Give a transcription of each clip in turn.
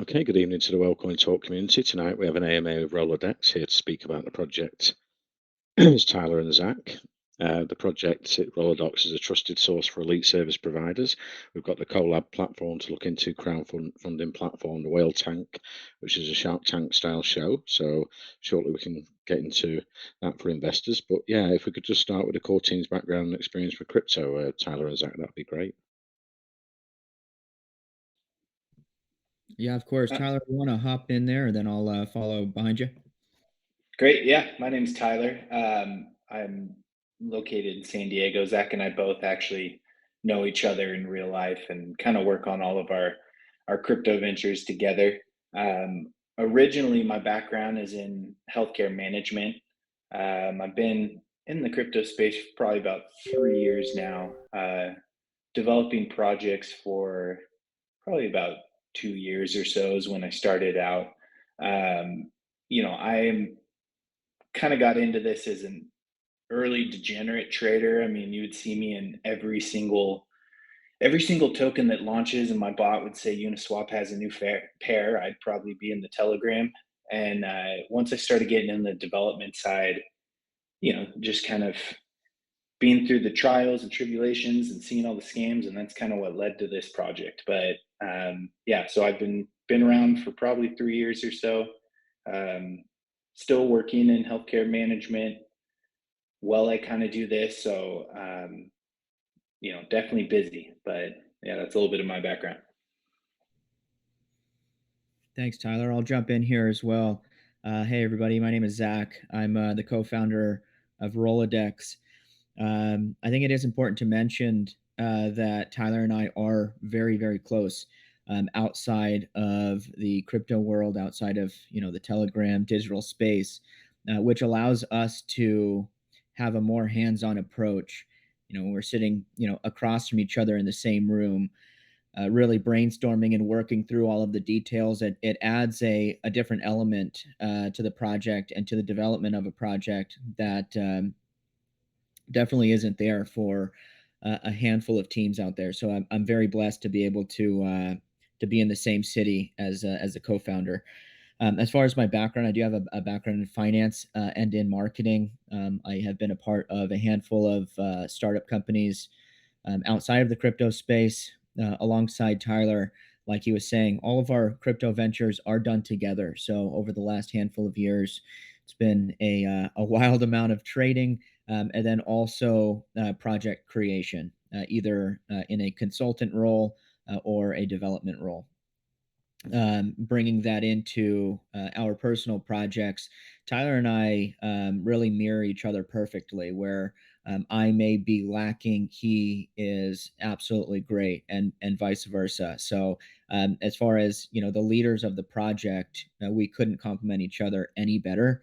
Okay, good evening to the WellCoin Talk community. Tonight we have an AMA with Rolodex here to speak about the project. It's Tyler and Zach. The project at Rolodex is a trusted source for elite service providers. We've got the Collab platform to look into, crowdfunding platform, the Whale Tank, which is a Shark Tank style show. So shortly we can get into that for investors. But yeah, if we could just start with the core team's background and experience with crypto, Tyler and Zach, that'd be great. Yeah, of course. Tyler, you want to hop in there, and then I'll follow behind you. Great. Yeah, my name's Tyler. I'm located in San Diego. Zach and I both actually know each other in real life and kind of work on all of our crypto ventures together. Originally, my background is in healthcare management. I've been in the crypto space for probably about 3 years now, developing projects for probably about 2 years or so is when I started out. I kind of got into this as an early degenerate trader. I mean, you would see me in every single token that launches, and my bot would say Uniswap has a new pair. I'd probably be in the Telegram. And once I started getting in the development side, just kind of being through the trials and tribulations and seeing all the scams, and that's kind of what led to this project. But yeah, so I've been around for probably 3 years or so. Um, Still working in healthcare management while I kind of do this. So definitely busy. But yeah, that's a little bit of my background. Thanks, Tyler. I'll jump in here as well. Hey, everybody. My name is Zach. I'm the co-founder of Rolodex. I think it is important to mention that Tyler and I are very, very close outside of the crypto world, outside of the Telegram digital space, which allows us to have a more hands-on approach. We're sitting across from each other in the same room, really brainstorming and working through all of the details. It adds a different element to the project and to the development of a project that definitely isn't there for a handful of teams out there. So I'm very blessed to be able to be in the same city as a co-founder. As far as my background, I do have a background in finance and in marketing. I have been a part of a handful of startup companies outside of the crypto space, alongside Tyler. Like he was saying, all of our crypto ventures are done together. So over the last handful of years, it's been a wild amount of trading, and then also project creation, either in a consultant role or a development role. Bringing that into our personal projects, Tyler and I really mirror each other perfectly. Where I may be lacking, he is absolutely great, and vice versa. So, as far as the leaders of the project, we couldn't complement each other any better,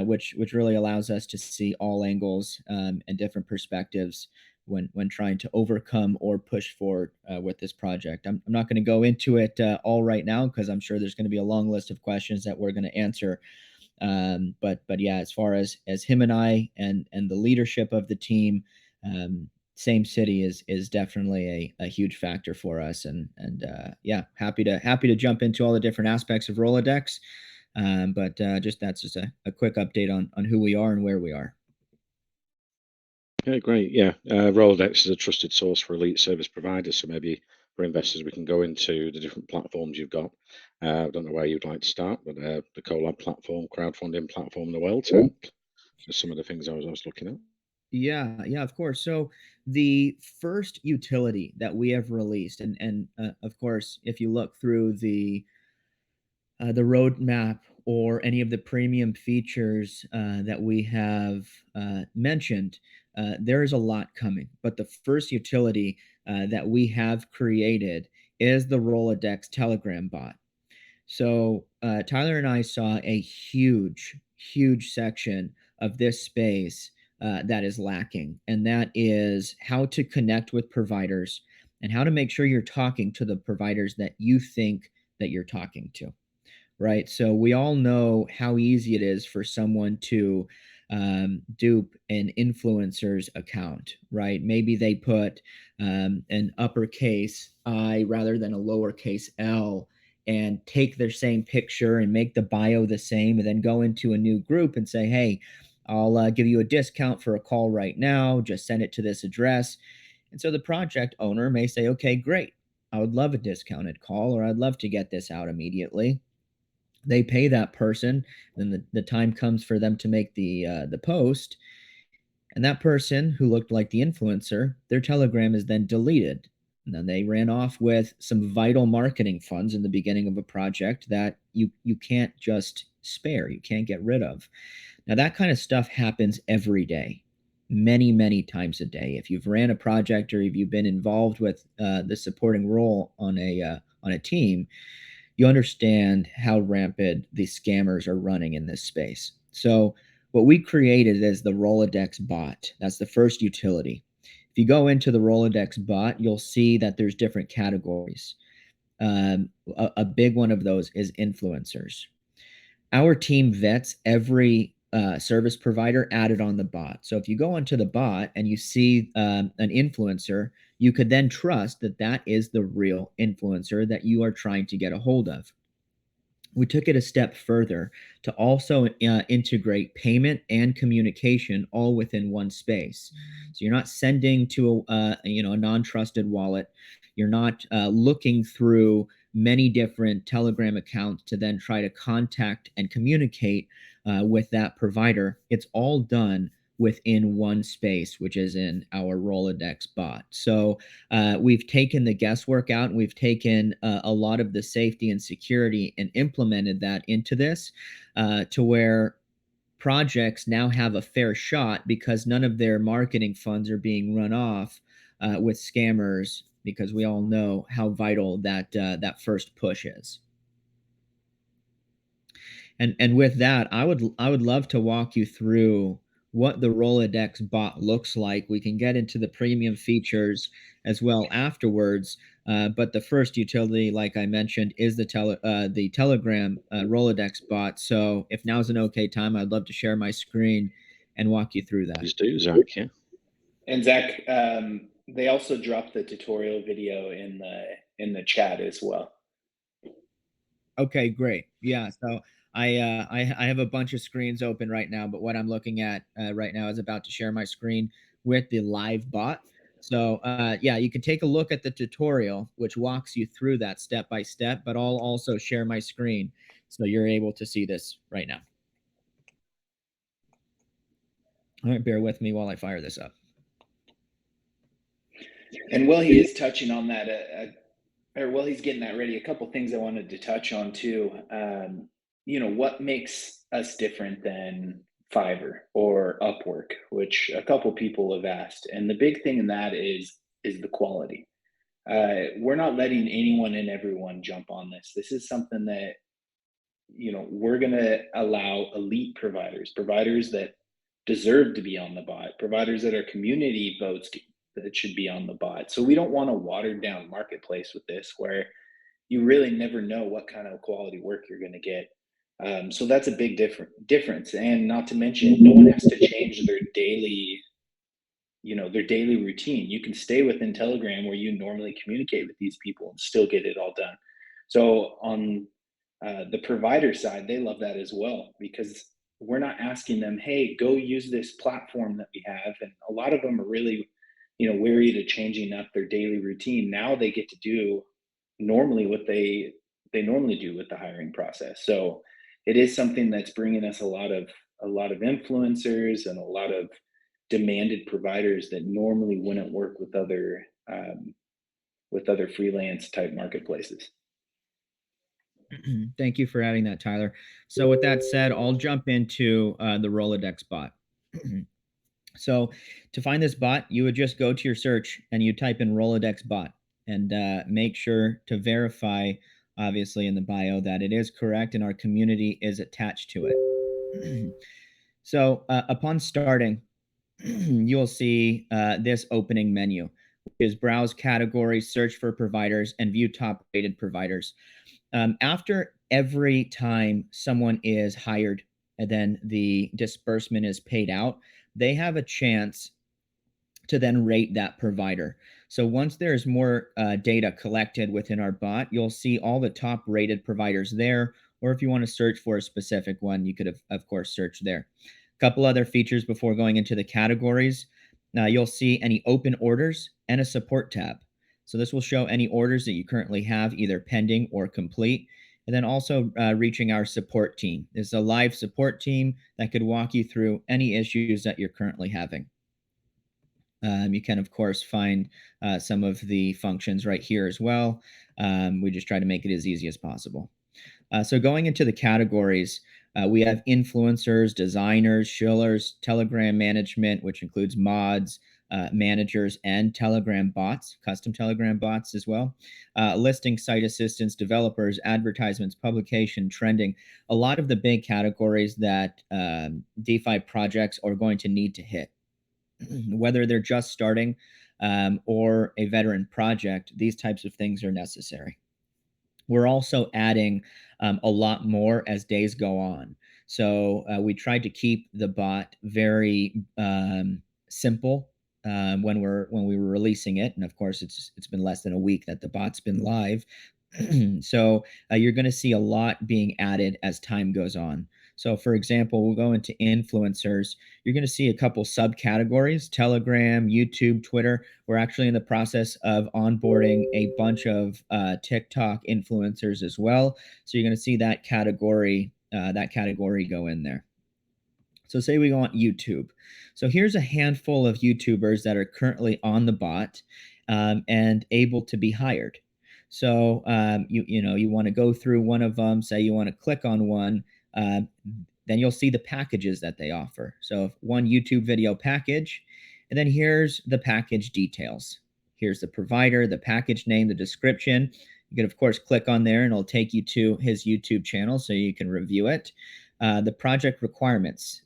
which really allows us to see all angles and different perspectives when trying to overcome or push forward with this project. I'm not going to go into it all right now, because I'm sure there's going to be a long list of questions that we're going to answer. But yeah, as far as him and I and the leadership of the team, same city is definitely a huge factor for us. And yeah, happy to jump into all the different aspects of Rolodex. But that's just a quick update on who we are and where we are. Okay, great. Yeah, Rolodex is a trusted source for elite service providers. So maybe for investors, we can go into the different platforms you've got. I don't know where you'd like to start, but the Collab platform, crowdfunding platform, the Whale Tank, just some of the things I was looking at. Yeah, of course. So the first utility that we have released, and of course, if you look through the roadmap or any of the premium features that we have mentioned, there is a lot coming. But the first utility that we have created is the Rolodex Telegram bot. So Tyler and I saw a huge section of this space that is lacking, and that is how to connect with providers and how to make sure you're talking to the providers that you think that you're talking to. Right. So we all know how easy it is for someone to dupe an influencer's account, right? Maybe they put an uppercase I rather than a lowercase L and take their same picture and make the bio the same, and then go into a new group and say, hey, I'll give you a discount for a call right now. Just send it to this address. And so the project owner may say, okay, great. I would love a discounted call, or I'd love to get this out immediately. They pay that person, then the time comes for them to make the post, and that person who looked like the influencer, their Telegram is then deleted. And then they ran off with some vital marketing funds in the beginning of a project that you can't just spare, you can't get rid of. Now, that kind of stuff happens every day, many times a day. If you've ran a project or if you've been involved with the supporting role on a team, you understand how rampant the scammers are running in this space. So what we created is the Rolodex bot. That's the first utility. If you go into the Rolodex bot, you'll see that there's different categories. A big one of those is influencers. Our team vets every service provider added on the bot. So if you go onto the bot and you see an influencer, you could then trust that that is the real influencer that you are trying to get a hold of. We took it a step further to also integrate payment and communication all within one space. So you're not sending to a non-trusted wallet. You're not looking through many different Telegram accounts to then try to contact and communicate with that provider. It's all done within one space, which is in our Rolodex bot. So we've taken the guesswork out, and we've taken a lot of the safety and security and implemented that into this to where projects now have a fair shot because none of their marketing funds are being run off with scammers, because we all know how vital that first push is. And with that, I would love to walk you through what the Rolodex bot looks like. We can get into the premium features as well afterwards. But the first utility, like I mentioned, is the Telegram Rolodex bot. So if now's an okay time, I'd love to share my screen and walk you through that. Please do, Zach. Yeah. And Zach, they also dropped the tutorial video in the chat as well. Okay, great. Yeah, so I have a bunch of screens open right now, but what I'm looking at right now is about to share my screen with the live bot. So yeah, you can take a look at the tutorial, which walks you through that step by step, but I'll also share my screen so you're able to see this right now. All right, bear with me while I fire this up. And while he is touching on that, or while he's getting that ready, a couple things I wanted to touch on too. What makes us different than Fiverr or Upwork, which a couple people have asked, and the big thing in that is the quality. We're not letting anyone and everyone jump on this. This is something that we're going to allow elite providers that deserve to be on the bot, providers that our community votes that should be on the bot. So we don't want a watered down marketplace with this, where you really never know what kind of quality work you're going to get. So that's a big difference. And not to mention, no one has to change their daily routine. You can stay within Telegram where you normally communicate with these people and still get it all done. So on the provider side, they love that as well, because we're not asking them, hey, go use this platform that we have. And a lot of them are really, wary to changing up their daily routine. Now they get to do normally what they normally do with the hiring process. So it is something that's bringing us a lot of influencers and a lot of demanded providers that normally wouldn't work with other freelance type marketplaces. Thank you for adding that, Tyler. So with that said, I'll jump into the Rolodex bot. So to find this bot, you would just go to your search and you type in Rolodex bot, and make sure to verify, obviously in the bio, that it is correct and our community is attached to it. So upon starting, you'll see this opening menu, which is browse categories, search for providers, and view top rated providers. After every time someone is hired and then the disbursement is paid out, they have a chance to then rate that provider. So once there's more data collected within our bot, you'll see all the top rated providers there. Or if you want to search for a specific one, you could, of course, search there. A couple other features before going into the categories. You'll see any open orders and a support tab. So this will show any orders that you currently have, either pending or complete. And then also reaching our support team. There's a live support team that could walk you through any issues that you're currently having. You can, of course, find some of the functions right here as well. We just try to make it as easy as possible. So going into the categories, we have influencers, designers, shillers, Telegram management, which includes mods, managers, and Telegram bots, custom Telegram bots as well. Listing, site assistants, developers, advertisements, publication, trending, a lot of the big categories that DeFi projects are going to need to hit. Whether they're just starting or a veteran project, these types of things are necessary. We're also adding a lot more as days go on. So we tried to keep the bot very simple when we were releasing it, and of course it's been less than a week that the bot's been live. So you're going to see a lot being added as time goes on. So for example, we'll go into influencers. You're going to see a couple subcategories: Telegram, YouTube, Twitter. We're actually in the process of onboarding a bunch of TikTok influencers as well. So you're going to see that category go in there. So say we want YouTube. So here's a handful of YouTubers that are currently on the bot and able to be hired. So you want to go through one of them. Say you want to click on one, then you'll see the packages that they offer. So one YouTube video package, and then here's the package details. Here's the provider, the package name, the description. You can of course click on there, and it'll take you to his YouTube channel so you can review it. The project requirements.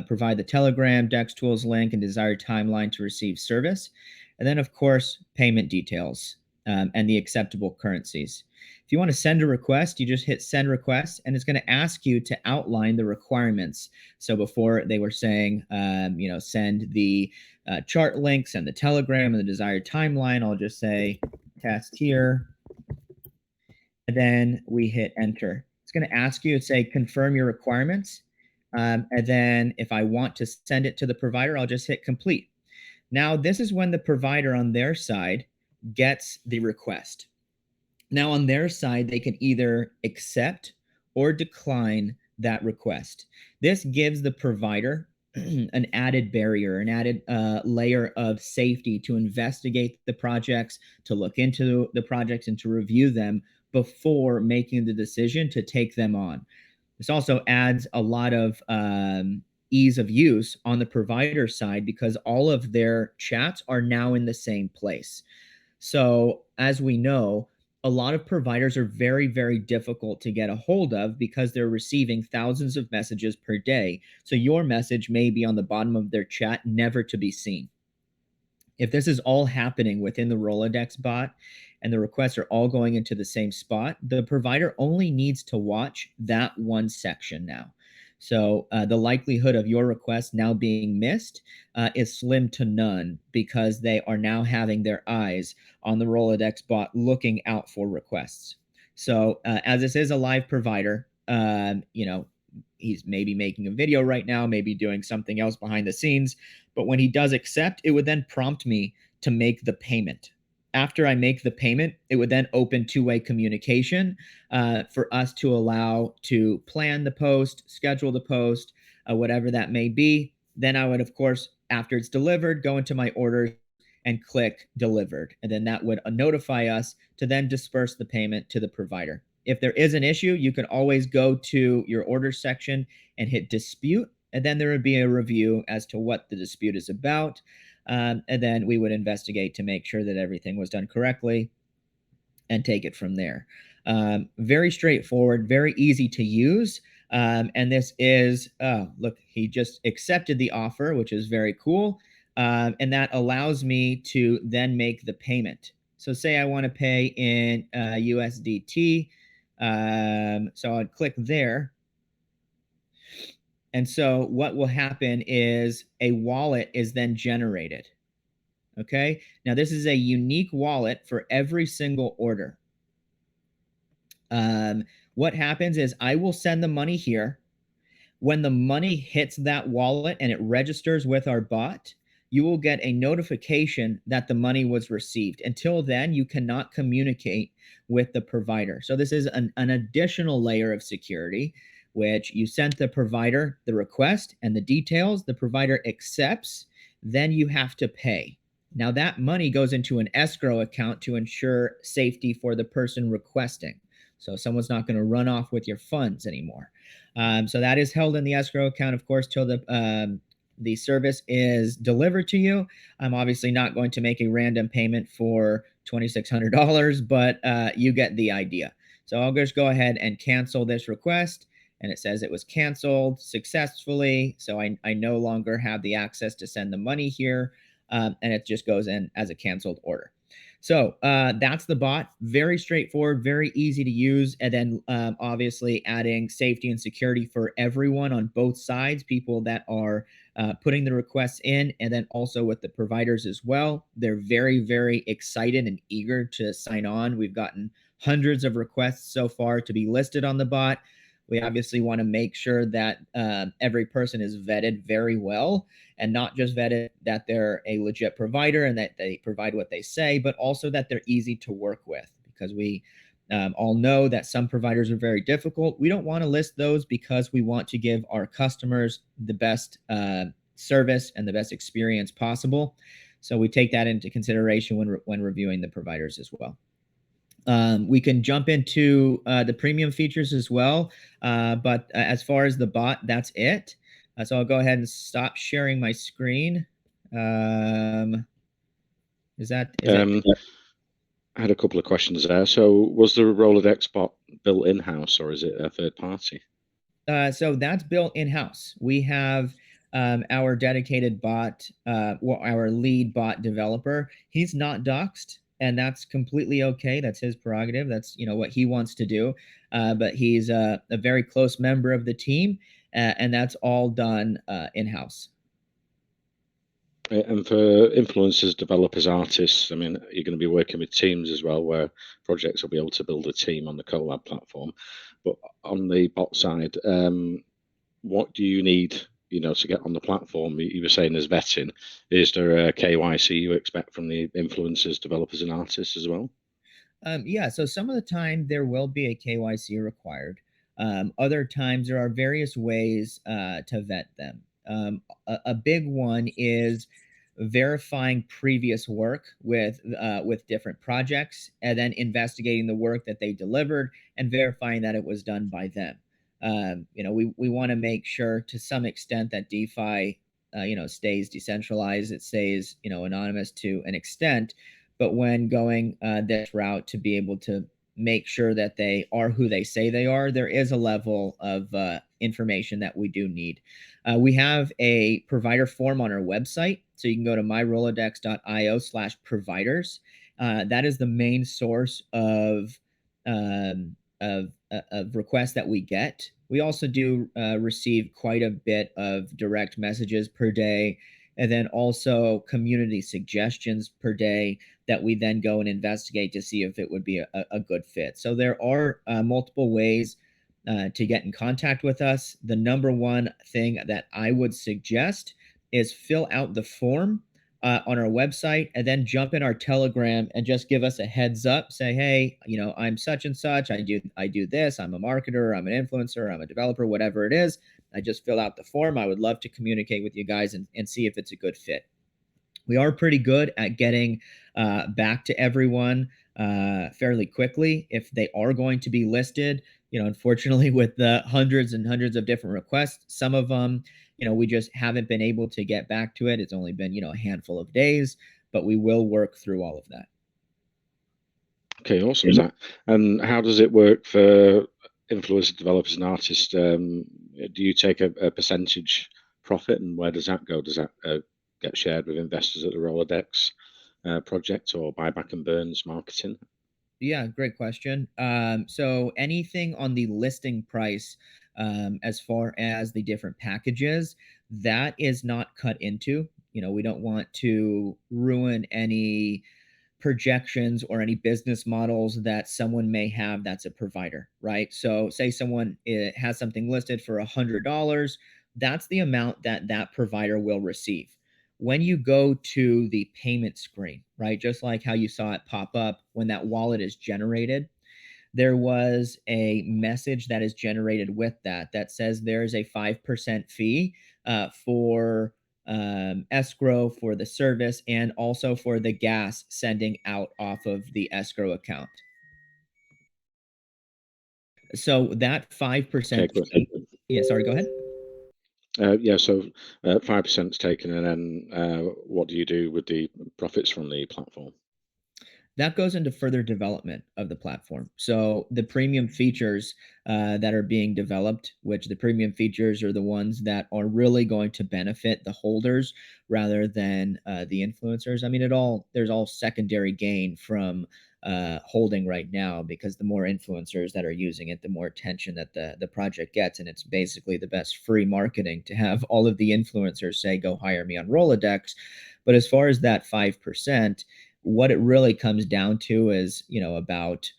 Provide the Telegram, Dex Tools link, and desired timeline to receive service. And then, of course, payment details and the acceptable currencies. If you want to send a request, you just hit send request, and it's going to ask you to outline the requirements. So before they were saying, send the chart links and the Telegram and the desired timeline, I'll just say test here. And then we hit enter. It's going to ask you to say confirm your requirements. And then if I want to send it to the provider, I'll just hit complete. Now, this is when the provider on their side gets the request. Now, on their side, they can either accept or decline that request. This gives the provider an added barrier, an added layer of safety to investigate the projects, to look into the projects, and to review them before making the decision to take them on. This also adds a lot of ease of use on the provider side because all of their chats are now in the same place. So as we know, a lot of providers are very, very difficult to get a hold of because they're receiving thousands of messages per day. So your message may be on the bottom of their chat, never to be seen. If this is all happening within the Rolodex bot and the requests are all going into the same spot, the provider only needs to watch that one section now. So the likelihood of your request now being missed is slim to none because they are now having their eyes on the Rolodex bot looking out for requests. So as this is a live provider, he's maybe making a video right now, maybe doing something else behind the scenes. But when he does accept, it would then prompt me to make the payment. After I make the payment, it would then open two-way communication for us to allow to plan the post, schedule the post, whatever that may be. Then I would, of course, after it's delivered, go into my orders and click delivered. And then that would notify us to then disperse the payment to the provider. If there is an issue, you can always go to your order section and hit dispute. And then there would be a review as to what the dispute is about. And then we would investigate to make sure that everything was done correctly and take it from there. Very straightforward, very easy to use. And this is, look, he just accepted the offer, which is very cool. And that allows me to then make the payment. So say I want to pay in USDT. So I'd click there. And so what will happen is a wallet is then generated. Okay. Now this is a unique wallet for every single order. What happens is I will send the money here. When the money hits that wallet and it registers with our bot, you will get a notification that the money was received. Until then, you cannot communicate with the provider. So this is an additional layer of security, which you sent the provider the request and the details, the provider accepts, then you have to pay. Now that money goes into an escrow account to ensure safety for the person requesting. So someone's not going to run off with your funds anymore. So that is held in the escrow account, of course, till the service is delivered to you. I'm obviously not going to make a random payment for $2,600, but you get the idea. So I'll just go ahead and cancel this request. And it says it was canceled successfully. So I no longer have the access to send the money here. And it just goes in as a canceled order. So that's the bot. Very straightforward, very easy to use. And then obviously adding safety and security for everyone on both sides, people that are putting the requests in, and then also with the providers as well. They're very, very excited and eager to sign on. We've gotten hundreds of requests so far to be listed on the bot. We obviously want to make sure that every person is vetted very well, and not just vetted that they're a legit provider and that they provide what they say, but also that they're easy to work with, because we all know that some providers are very difficult. We don't want to list those because we want to give our customers the best service and the best experience possible. So we take that into consideration when reviewing the providers as well. We can jump into the premium features as well. But as far as the bot, that's it. So I'll go ahead and stop sharing my screen. Is that? I had a couple of questions there. So was the Rolodex bot built in-house, or is it a third party? So that's built in-house. We have our dedicated bot, our lead bot developer. He's not doxed, and that's completely okay. That's his prerogative. That's what he wants to do. But he's a very close member of the team, and that's all done in-house. And for influencers, developers, artists, I mean, you're going to be working with teams as well, where projects will be able to build a team on the Collab platform. But on the bot side, what do you need, to get on the platform? You were saying there's vetting. Is there a KYC you expect from the influencers, developers, and artists as well? Yeah, so some of the time there will be a KYC required. Other times there are various ways to vet them. A big one is verifying previous work with different projects, and then investigating the work that they delivered and verifying that it was done by them. We want to make sure to some extent that DeFi stays decentralized, it stays anonymous to an extent. But when going this route, to be able to make sure that they are who they say they are, there is a level of information that we do need. We have a provider form on our website, so you can go to myrolodex.io/providers. That is the main source of requests that we get. We also do receive quite a bit of direct messages per day, and then also community suggestions per day that we then go and investigate to see if it would be a good fit. So there are multiple ways to get in contact with us. The number one thing that I would suggest is fill out the form on our website, and then jump in our Telegram and just give us a heads up. Say, hey, I'm such and such. I do this. I'm a marketer. I'm an influencer. I'm a developer. Whatever it is, I just fill out the form. I would love to communicate with you guys and see if it's a good fit. We are pretty good at getting back to everyone fairly quickly if they are going to be listed. Unfortunately, with the hundreds and hundreds of different requests, some of them, we just haven't been able to get back to it. It's only been, a handful of days, but we will work through all of that. Okay, awesome, Zach. And how does it work for influencer developers and artists? Do you take a percentage profit, and where does that go? Does that get shared with investors at the Rolodex project, or buyback and burns marketing? Yeah, great question. So anything on the listing price, as far as the different packages, that is not cut into. we don't want to ruin any projections or any business models that someone may have that's a provider, right? So say someone has something listed for $100, that's the amount that that provider will receive. When you go to the payment screen, right, just like how you saw it pop up when that wallet is generated, there was a message that is generated with that that says there's a 5% fee for escrow for the service and also for the gas sending out off of the escrow account. So that 5% fee, yeah, sorry, go ahead. Yeah, so 5% is taken, and then what do you do with the profits from the platform? That goes into further development of the platform. So the premium features that are being developed, which the premium features are the ones that are really going to benefit the holders rather than the influencers. I mean, there's all secondary gain from holding right now, because the more influencers that are using it, the more attention that the project gets, and it's basically the best free marketing to have all of the influencers say, "Go hire me on Rolodex." But as far as that 5%, what it really comes down to is, about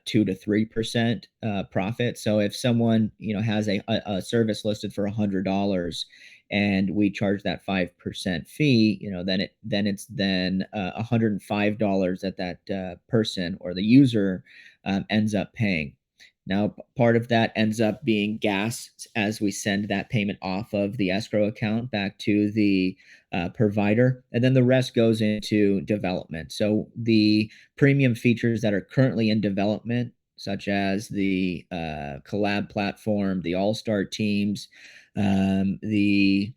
2 to 3% profit. So if someone, has a service listed for $100 and we charge that 5% fee, then it's $105 that person or the user ends up paying. Now, part of that ends up being gas as we send that payment off of the escrow account back to the provider, and then the rest goes into development. So the premium features that are currently in development, such as the collab platform, the all-star teams, the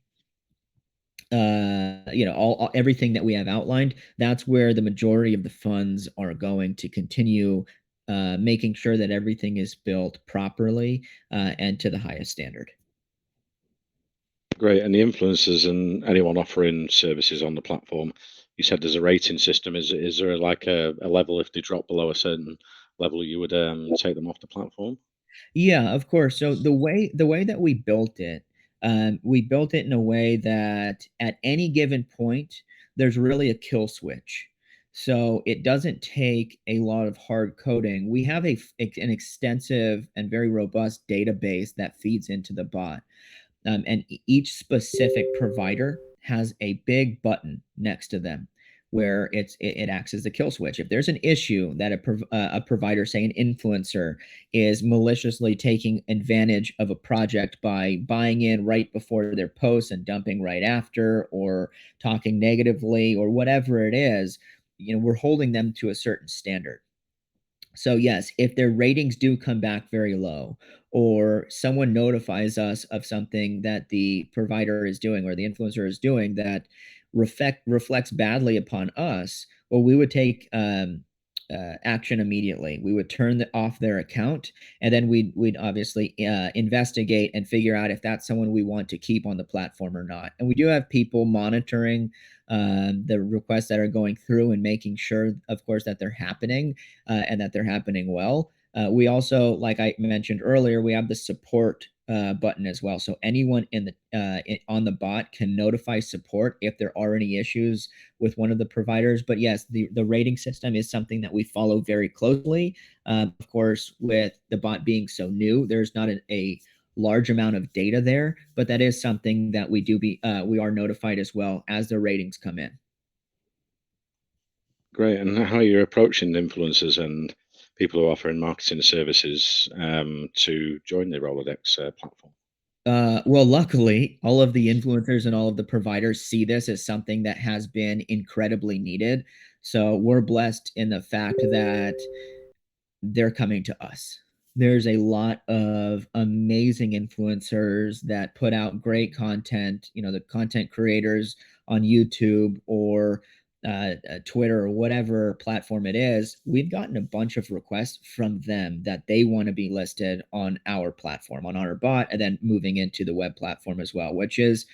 all everything that we have outlined, that's where the majority of the funds are going to continue making sure that everything is built properly and to the highest standard. Great. And the influencers and anyone offering services on the platform, you said there's a rating system. Is there like a level, if they drop below a certain level, you would take them off the platform? Yeah, of course. So the way that we built it in a way that at any given point, there's really a kill switch. So it doesn't take a lot of hard coding. We have an extensive and very robust database that feeds into the bot. And each specific provider has a big button next to them where it acts as the kill switch. If there's an issue that a provider, say an influencer, is maliciously taking advantage of a project by buying in right before their post and dumping right after, or talking negatively, or whatever it is, we're holding them to a certain standard. So yes, if their ratings do come back very low, or someone notifies us of something that the provider is doing or the influencer is doing that reflects badly upon us, well, we would take action immediately. We would turn off their account, and then we'd obviously investigate and figure out if that's someone we want to keep on the platform or not. And we do have people monitoring the requests that are going through and making sure, of course, that they're happening and that they're happening well. We also, like I mentioned earlier, we have the support button as well. So anyone on the bot can notify support if there are any issues with one of the providers. But yes, the rating system is something that we follow very closely. Of course, with the bot being so new, there's not a large amount of data there, but that is something that we are notified as well as the ratings come in. Great. And how you're approaching influencers and people who are offering marketing services to join the Rolodex platform? Well, luckily, all of the influencers and all of the providers see this as something that has been incredibly needed. So we're blessed in the fact that they're coming to us. There's a lot of amazing influencers that put out great content, the content creators on YouTube or Twitter or whatever platform it is. We've gotten a bunch of requests from them that they want to be listed on our platform, on our bot, and then moving into the web platform as well, which is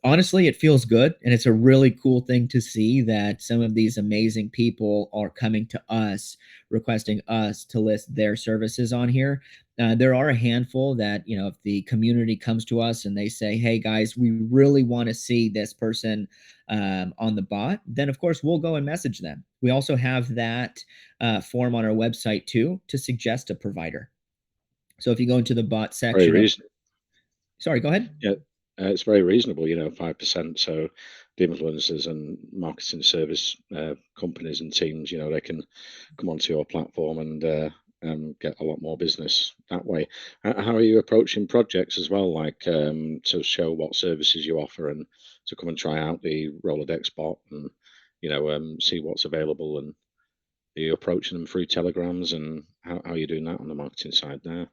honestly, it feels good, and it's a really cool thing to see that some of these amazing people are coming to us, requesting us to list their services on here. There are a handful that, if the community comes to us and they say, "Hey guys, we really want to see this person on the bot," then of course we'll go and message them. We also have that form on our website too to suggest a provider. So if you go into the bot Very section of, reasonable. sorry, go ahead. Yeah, it's very reasonable, 5%. So the influencers and marketing service companies and teams, they can come onto your platform and get a lot more business that way. How are you approaching projects as well, like to show what services you offer and to come and try out the Rolodex bot and, see what's available? And are you approaching them through telegrams, and how are you doing that on the marketing side there?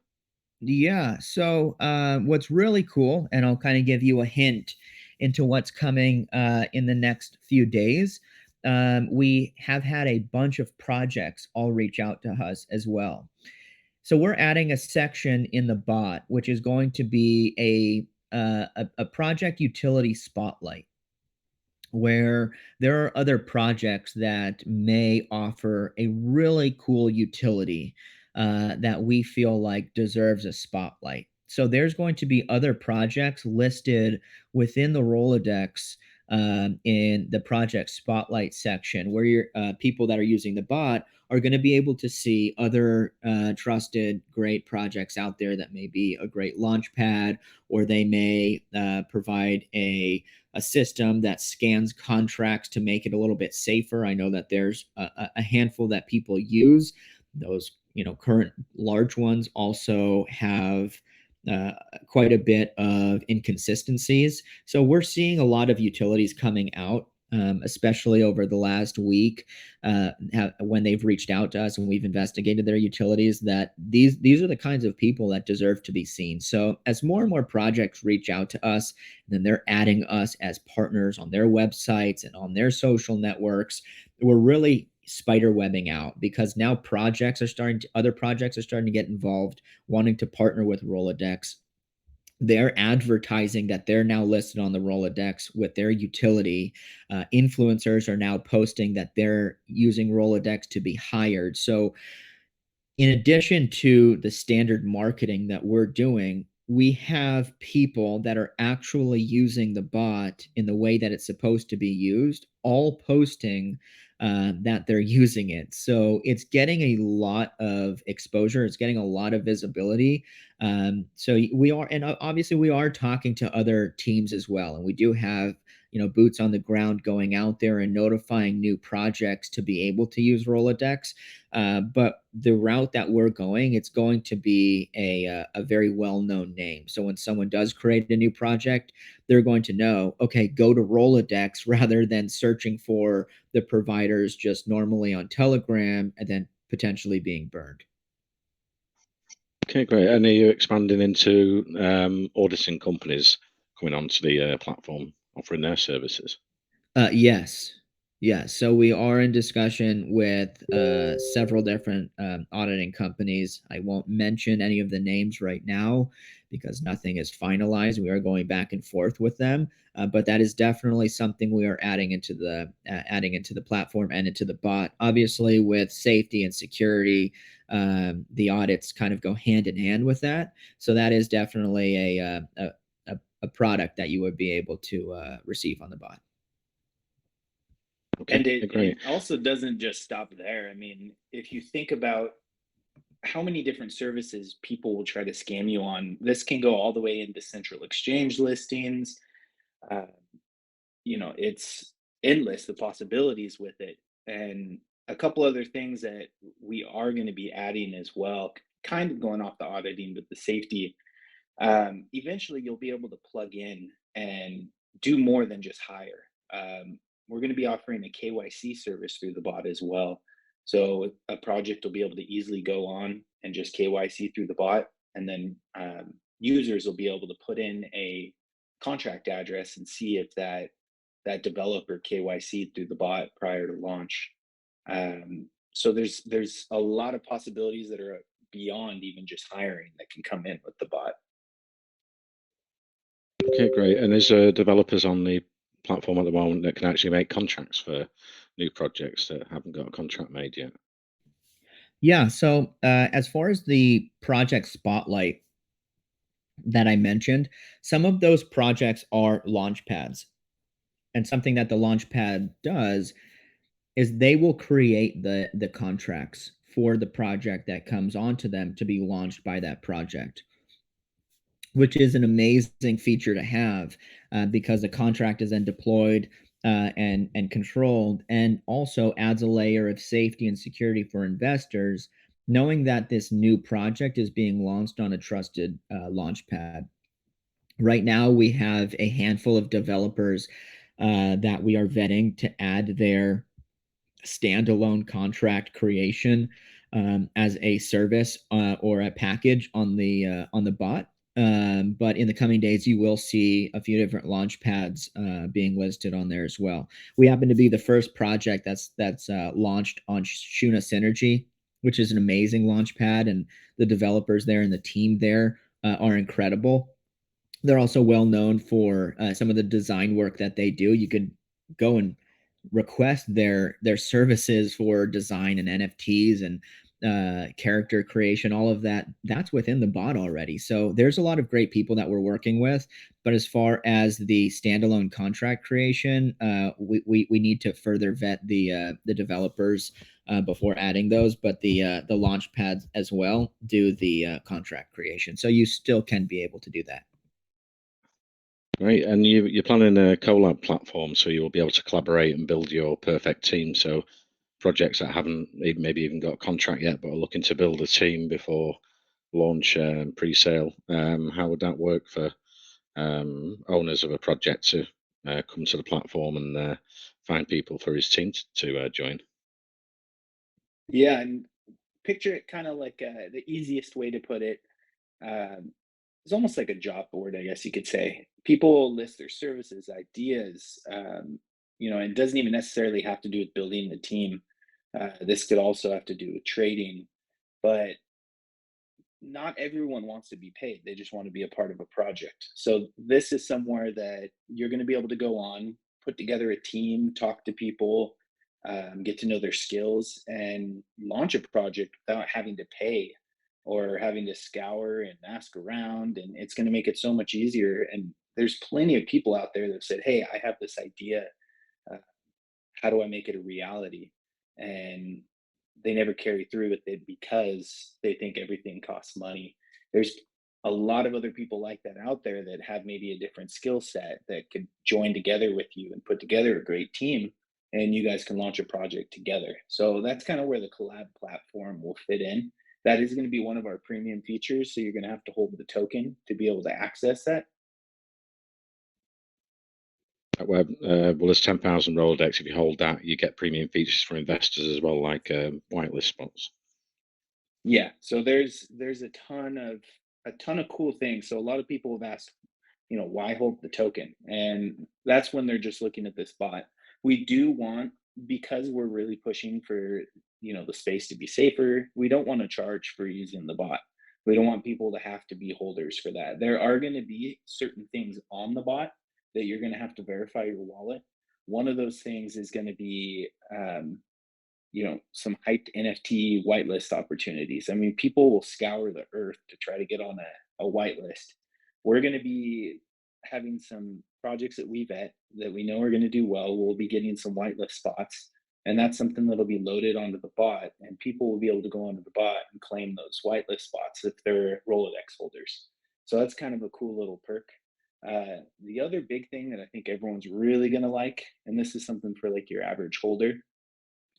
Yeah. So, what's really cool, and I'll kind of give you a hint into what's coming in the next few days. We have had a bunch of projects all reach out to us as well. So we're adding a section in the bot, which is going to be a project utility spotlight, where there are other projects that may offer a really cool utility that we feel like deserves a spotlight. So there's going to be other projects listed within the Rolodex in the project spotlight section, where your people that are using the bot are going to be able to see other trusted, great projects out there that may be a great launch pad, or they may provide a system that scans contracts to make it a little bit safer. I know that there's a handful that people use. Those, current large ones also have uh, quite a bit of inconsistencies. So we're seeing a lot of utilities coming out, especially over the last week, when they've reached out to us and we've investigated their utilities. That these are the kinds of people that deserve to be seen. So as more and more projects reach out to us, then they're adding us as partners on their websites and on their social networks. We're really spider webbing out, because now other projects are starting to get involved, wanting to partner with Rolodex. They're advertising that they're now listed on the Rolodex with their utility. Influencers are now posting that they're using Rolodex to be hired. So in addition to the standard marketing that we're doing, we have people that are actually using the bot in the way that it's supposed to be used, all posting that they're using it. So it's getting a lot of exposure, it's getting a lot of visibility. So we are, and obviously, we are talking to other teams as well. And we do have, boots on the ground going out there and notifying new projects to be able to use Rolodex. But the route that we're going, it's going to be a very well known name. So when someone does create a new project, they're going to know, okay, go to Rolodex rather than searching for the providers just normally on Telegram and then potentially being burned. Okay, great. And are you expanding into auditing companies coming onto the platform, offering their services? Yes. Yes. So we are in discussion with several different auditing companies. I won't mention any of the names right now because nothing is finalized. We are going back and forth with them, but that is definitely something we are adding into the platform and into the bot. Obviously, with safety and security, the audits kind of go hand in hand with that. So that is definitely a product that you would be able to receive on the bot. Okay, And it, great. it also doesn't just stop there. I mean, if you think about how many different services people will try to scam you on, this can go all the way into central exchange listings. Uh, it's endless, the possibilities with it. And a couple other things that we are going to be adding as well, kind of going off the auditing, but the safety. Eventually, you'll be able to plug in and do more than just hire. We're going to be offering a KYC service through the bot as well. So a project will be able to easily go on and just KYC through the bot, and then users will be able to put in a contract address and see if that developer KYC through the bot prior to launch. So there's a lot of possibilities that are beyond even just hiring that can come in with the bot. Okay, great. And is developers on the platform at the moment that can actually make contracts for new projects that haven't got a contract made yet? Yeah. So as far as the project spotlight that I mentioned, some of those projects are launch pads. And something that the launch pad does is they will create the contracts for the project that comes onto them to be launched by that project, which is an amazing feature to have, because the contract is then deployed and controlled, and also adds a layer of safety and security for investors, knowing that this new project is being launched on a trusted launch pad. Right now, we have a handful of developers that we are vetting to add their standalone contract creation as a service or a package on the bot. But in the coming days, you will see a few different launch pads being listed on there as well. We happen to be the first project that's launched on Shuna Synergy, which is an amazing launch pad, and the developers there and the team there are incredible. They're also well known for some of the design work that they do. You could go and request their services for design and NFTs and character creation, all of that. That's within the bot already. So there's a lot of great people that we're working with. But as far as the standalone contract creation, we need to further vet the developers before adding those. But the launch pads as well do the contract creation, so you still can be able to do that. Great. And you're planning a collab platform, so you'll be able to collaborate and build your perfect team. So projects that haven't maybe even got a contract yet, but are looking to build a team before launch and pre-sale. How would that work for owners of a project to come to the platform and find people for his team to join? Yeah, and picture it kind of like the easiest way to put it. It's almost like a job board, I guess you could say. People list their services, ideas. It doesn't even necessarily have to do with building the team. This could also have to do with trading, but not everyone wants to be paid. They just want to be a part of a project. So this is somewhere that you're going to be able to go on, put together a team, talk to people, get to know their skills, and launch a project without having to pay or having to scour and ask around. And it's going to make it so much easier. And there's plenty of people out there that said, "Hey, I have this idea. Uh, how do I make it a reality?" And they never carry through with it because they think everything costs money. There's a lot of other people like that out there that have maybe a different skill set that could join together with you and put together a great team, and you guys can launch a project together. So that's kind of where the collab platform will fit in. That is going to be one of our premium features. So you're going to have to hold the token to be able to access that. Where well, there's 10,000 Rolodex. If you hold that, you get premium features for investors as well, like whitelist spots. Yeah. So there's a ton of cool things. So a lot of people have asked, why hold the token? And that's when they're just looking at this bot. We do want, because we're really pushing for, the space to be safer, we don't want to charge for using the bot. We don't want people to have to be holders for that. There are going to be certain things on the bot that you're going to have to verify your wallet. One of those things is going to be some hyped NFT whitelist opportunities. I mean, people will scour the earth to try to get on a whitelist. We're going to be having some projects that we vet that we know are going to do well. We'll be getting some whitelist spots, and that's something that'll be loaded onto the bot, and people will be able to go onto the bot and claim those whitelist spots if they're Rolodex holders. So that's kind of a cool little perk. The other big thing that I think everyone's really going to like, and this is something for like your average holder,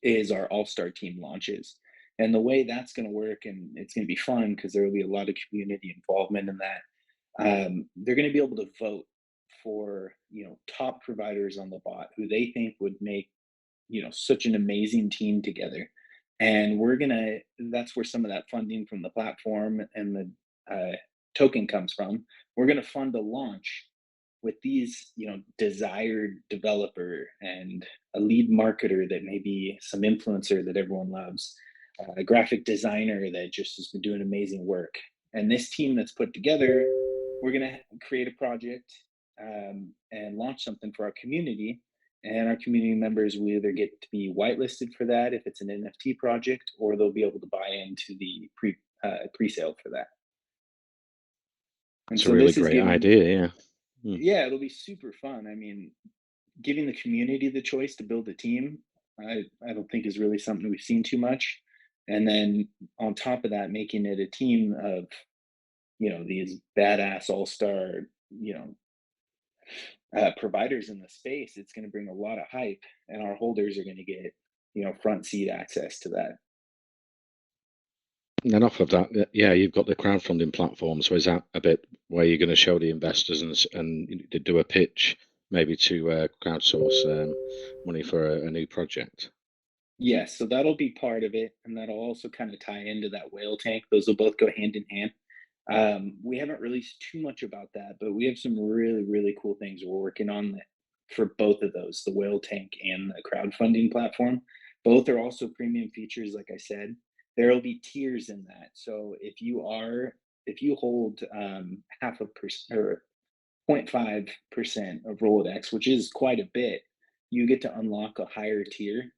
is our all-star team launches. And the way that's going to work, and it's going to be fun because there will be a lot of community involvement in that. They're going to be able to vote for top providers on the bot who they think would make such an amazing team together. And we're gonna that's where some of that funding from the platform and the token comes from. We're gonna fund a launch with these desired developer and a lead marketer that may be some influencer that everyone loves, a graphic designer that just has been doing amazing work. And this team that's put together, we're going to create a project, and launch something for our community. And our community members will either get to be whitelisted for that if it's an NFT project, or they'll be able to buy into the pre-sale for that. And It's a so really this is great giving, idea. Yeah. yeah, it'll be super fun. I mean, giving the community the choice to build a team, I don't think is really something we've seen too much. And then on top of that, making it a team of, these badass all-star, providers in the space, it's going to bring a lot of hype, and our holders are going to get, front seat access to that. And then off of that, yeah, you've got the crowdfunding platform. So is that a bit where you're going to show the investors and do a pitch, maybe to crowdsource money for a new project? Yes, so that'll be part of it, and that'll also kind of tie into that whale tank. Those will both go hand in hand. We haven't released too much about that, but we have some really, really cool things we're working on for both of those, the whale tank and the crowdfunding platform. Both are also premium features, like I said. There will be tiers in that. So if you hold half a percent or 0.5% of Rolodex, which is quite a bit, you get to unlock a higher tier.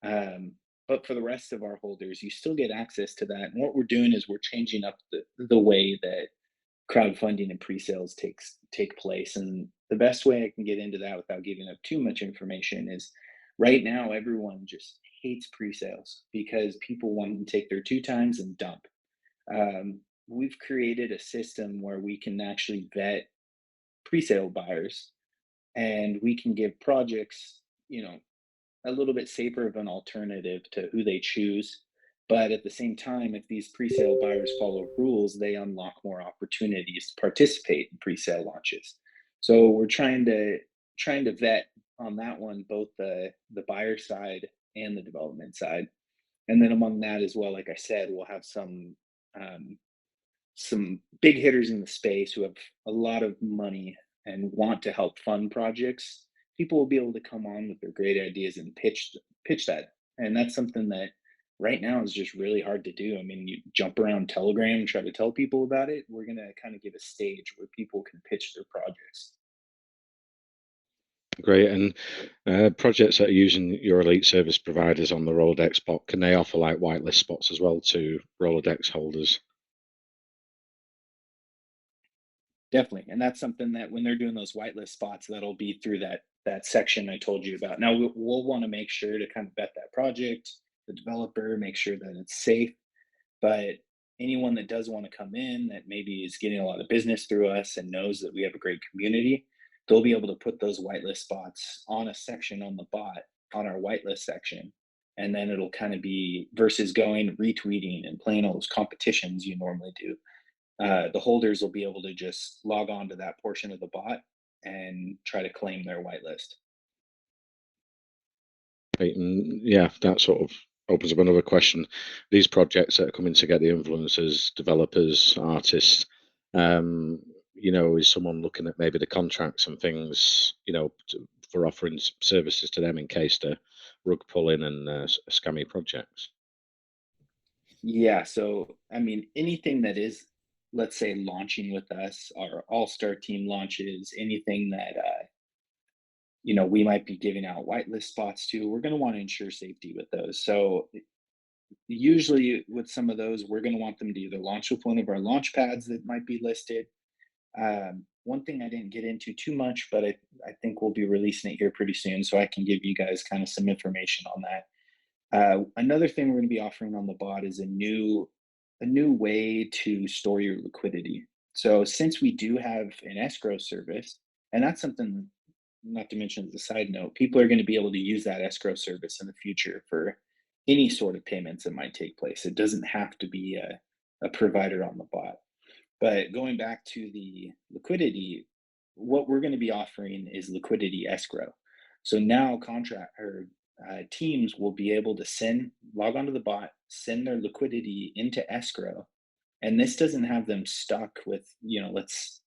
Um, but for the rest of our holders, you still get access to that. And what we're doing is we're changing up the way that crowdfunding and pre-sales take place. And the best way I can get into that without giving up too much information is right now everyone just hates pre-sales because people want to take their 2 times and dump. We've created a system where we can actually vet pre-sale buyers, and we can give projects, a little bit safer of an alternative to who they choose. But at the same time, if these pre-sale buyers follow rules, they unlock more opportunities to participate in pre-sale launches. So we're trying to vet on that one both the buyer side and the development side. And then among that as well, like I said, we'll have um, some big hitters in the space who have a lot of money and want to help fund projects. People will be able to come on with their great ideas and pitch that. And that's something that right now is just really hard to do. I mean, you jump around Telegram and try to tell people about it. We're going to kind of give a stage where people can pitch their projects. Great. And projects that are using your elite service providers on the Rolodex bot, can they offer like whitelist spots as well to Rolodex holders? Definitely. And that's something that when they're doing those whitelist spots, that'll be through that section I told you about. Now we'll want to make sure to kind of vet that project, the developer, make sure that it's safe. But anyone that does want to come in that maybe is getting a lot of business through us and knows that we have a great community, they'll be able to put those whitelist spots on a section on the bot on our whitelist section. And then it'll kind of be versus going retweeting and playing all those competitions you normally do. The holders will be able to just log on to that portion of the bot and try to claim their whitelist. Right. And yeah, that sort of opens up another question. These projects that are coming to get the influencers, developers, artists, is someone looking at maybe the contracts and things, for offering services to them in case they're rug pulling and scammy projects? Yeah, so I mean, anything that is, let's say, launching with us, our all-star team launches, anything that we might be giving out whitelist spots to, we're going to want to ensure safety with those. So usually with some of those, we're going to want them to either launch with one of our launch pads that might be listed. One thing I didn't get into too much, but I think we'll be releasing it here pretty soon, so I can give you guys kind of some information on that. Another thing we're going to be offering on the bot is a new way to store your liquidity. So since we do have an escrow service, and that's something not to mention as a side note, people are going to be able to use that escrow service in the future for any sort of payments that might take place. It doesn't have to be a provider on the bot. But going back to the liquidity, what we're going to be offering is liquidity escrow. So now contract or teams will be able to log onto the bot, send their liquidity into escrow, and this doesn't have them stuck with, let's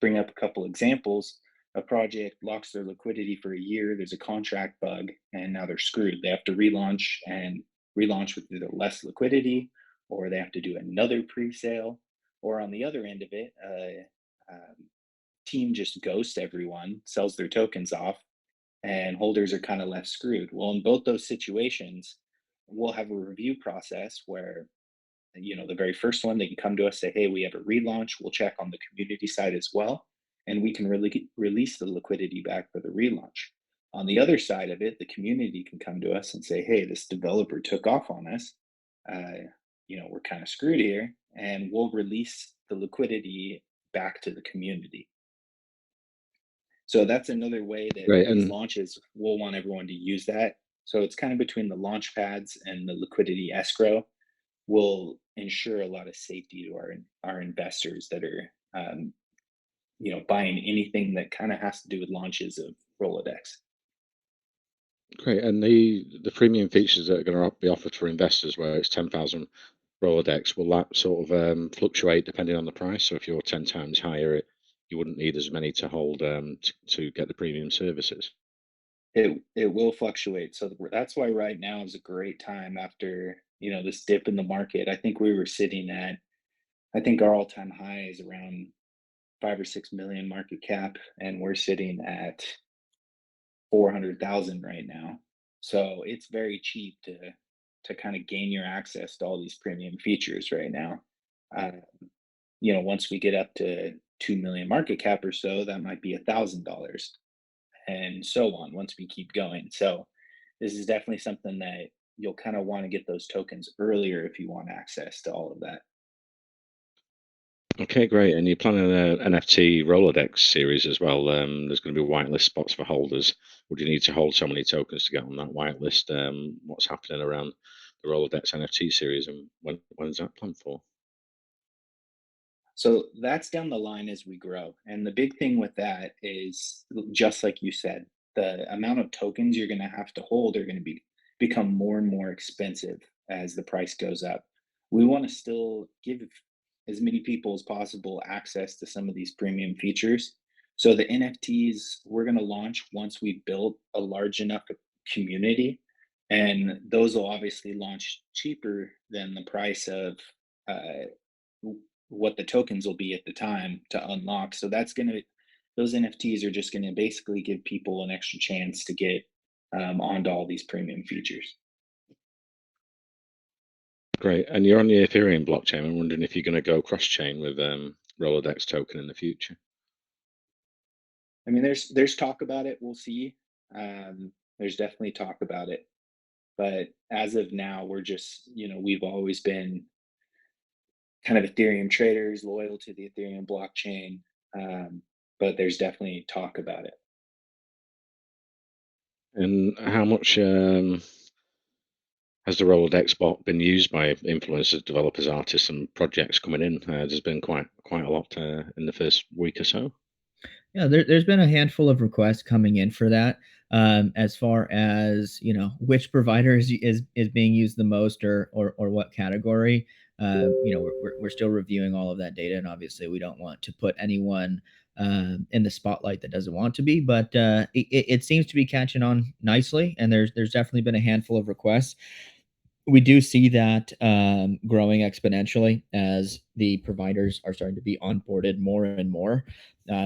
bring up a couple examples. A project locks their liquidity for a year, there's a contract bug, and now they're screwed. They have to relaunch and relaunch with either less liquidity, or they have to do another pre-sale, or on the other end of it, team just ghosts everyone, sells their tokens off, and holders are kind of left screwed. Well, in both those situations, we'll have a review process where, the very first one, they can come to us, say, hey, we have a relaunch. We'll check on the community side as well, and we can really release the liquidity back for the relaunch. On the other side of it, the community can come to us and say, hey, this developer took off on us. We're kind of screwed here, and we'll release the liquidity back to the community. So that's another way that Great. these And launches, we'll want everyone to use that. So it's kind of between the launch pads and the liquidity escrow will ensure a lot of safety to our investors that are buying anything that kind of has to do with launches of Rolodex. great. And the premium features that are going to be offered for investors, where it's 10,000 Rolodex, will that sort of fluctuate depending on the price? So if you're 10 times higher, you wouldn't need as many to hold to get the premium services. It will fluctuate. So that's why right now is a great time after this dip in the market. I think we were sitting at, I think our all-time high is around 5 or 6 million market cap, and we're sitting at 400,000 right now. So it's very cheap to kind of gain your access to all these premium features right now. Once we get up to 2 million market cap or so, that might be $1,000, and so on once we keep going. So this is definitely something that you'll kind of want to get those tokens earlier if you want access to all of that. Okay, great. And you're planning an NFT Rolodex series as well. There's going to be whitelist spots for holders. Would you need to hold so many tokens to get on that whitelist? What's happening around the Rolodex NFT series, and when's that planned for? So that's down the line as we grow. And the big thing with that is, just like you said, the amount of tokens you're going to have to hold are going to become more and more expensive as the price goes up. We want to still give as many people as possible access to some of these premium features. So the NFTs we're going to launch once we build a large enough community, and those will obviously launch cheaper than the price of what the tokens will be at the time to unlock. So those NFTs are just going to basically give people an extra chance to get onto all these premium features. Great. And you're on the Ethereum blockchain. I'm wondering if you're going to go cross-chain with Rolodex token in the future. I mean, there's talk about it. We'll see. There's definitely talk about it, but as of now, we're just we've always been kind of Ethereum traders, loyal to the Ethereum blockchain. But there's definitely talk about it. And how much has the Rolodex bot been used by influencers, developers, artists, and projects coming in? There's been quite a lot in the first week or so. Yeah, there's been a handful of requests coming in for that. As far as which provider is being used the most, or what category, we're still reviewing all of that data, and obviously we don't want to put anyone in the spotlight that doesn't want to be. But it seems to be catching on nicely, and there's definitely been a handful of requests. We do see that growing exponentially as the providers are starting to be onboarded more and more.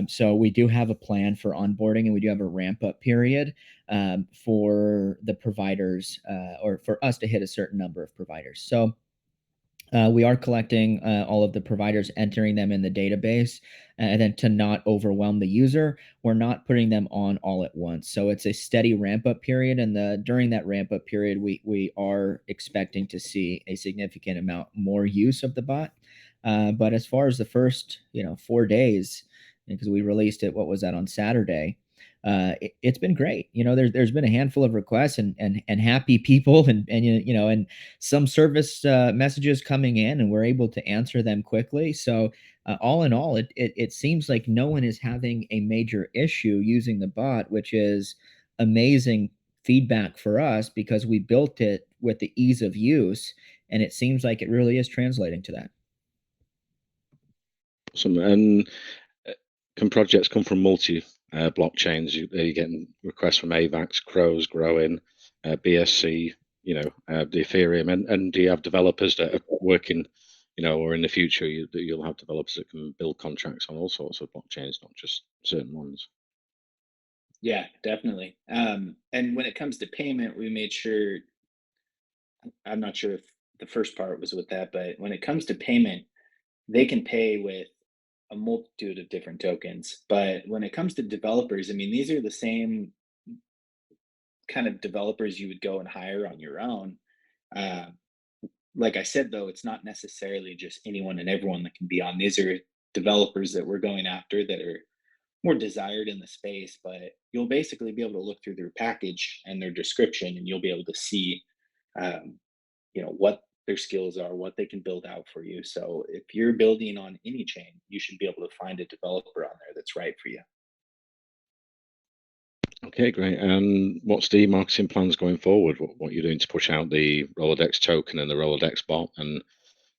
So we do have a plan for onboarding, and we do have a ramp up period for the providers, or for us to hit a certain number of providers. So we are collecting all of the providers, entering them in the database, and then to not overwhelm the user, we're not putting them on all at once. So it's a steady ramp up period, and during that ramp up period, we are expecting to see a significant amount more use of the bot. But as far as the first 4 days, because we released it, what was that, on Saturday? It's been great. There's been a handful of requests and happy people, and some service messages coming in, and we're able to answer them quickly. So all in all, it seems like no one is having a major issue using the bot, which is amazing feedback for us because we built it with the ease of use, and it seems like it really is translating to that. Awesome. And can projects come from multi blockchains? Are you getting requests from AVAX, Crows, Growing, BSC, the Ethereum, and do you have developers that are working or in the future, you'll have developers that can build contracts on all sorts of blockchains, not just certain ones. Yeah, definitely. And when it comes to payment, we made sure, I'm not sure if the first part was with that, but when it comes to payment, they can pay with a multitude of different tokens. But when it comes to developers, I mean, these are the same kind of developers you would go and hire on your own. Uh, like I said, though, it's not necessarily just anyone and everyone that can be on. These are developers that we're going after that are more desired in the space, but you'll basically be able to look through their package and their description, and you'll be able to see, um, what their skills are, what they can build out for you. So if you're building on any chain, you should be able to find a developer on there that's right for you. Okay, great. And what's the marketing plans going forward? What you're doing to push out the Rolodex token and the Rolodex bot, and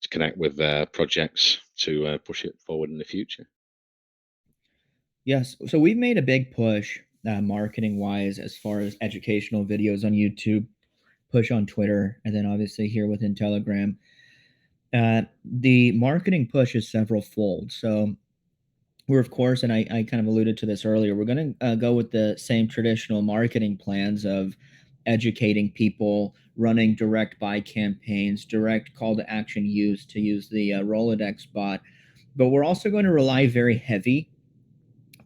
to connect with projects to push it forward in the future? Yes. So we've made a big push marketing wise as far as educational videos on YouTube, push on Twitter, and then obviously here within Telegram. The marketing push is several fold. So we're, of course, and I kind of alluded to this earlier, we're going to go with the same traditional marketing plans of educating people, running direct buy campaigns, direct call to action use to use the Rolodex bot. But we're also going to rely very heavy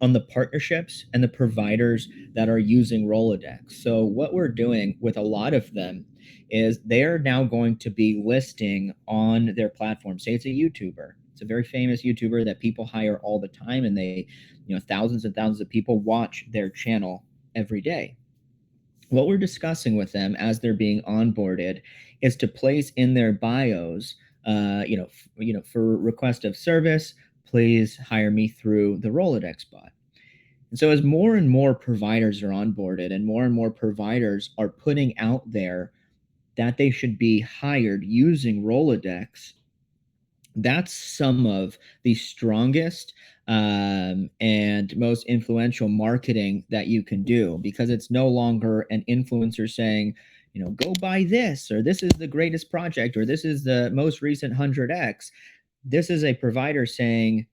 on the partnerships and the providers that are using Rolodex. So what we're doing with a lot of them is they're now going to be listing on their platform. Say it's a YouTuber. It's a very famous YouTuber that people hire all the time, and they, thousands and thousands of people watch their channel every day. What we're discussing with them as they're being onboarded is to place in their bios, for request of service, please hire me through the Rolodex bot. And so, as more and more providers are onboarded and more providers are putting out there that they should be hired using Rolodex, that's some of the strongest and most influential marketing that you can do, because it's no longer an influencer saying, go buy this, or this is the greatest project, or this is the most recent 100x. This is a provider saying,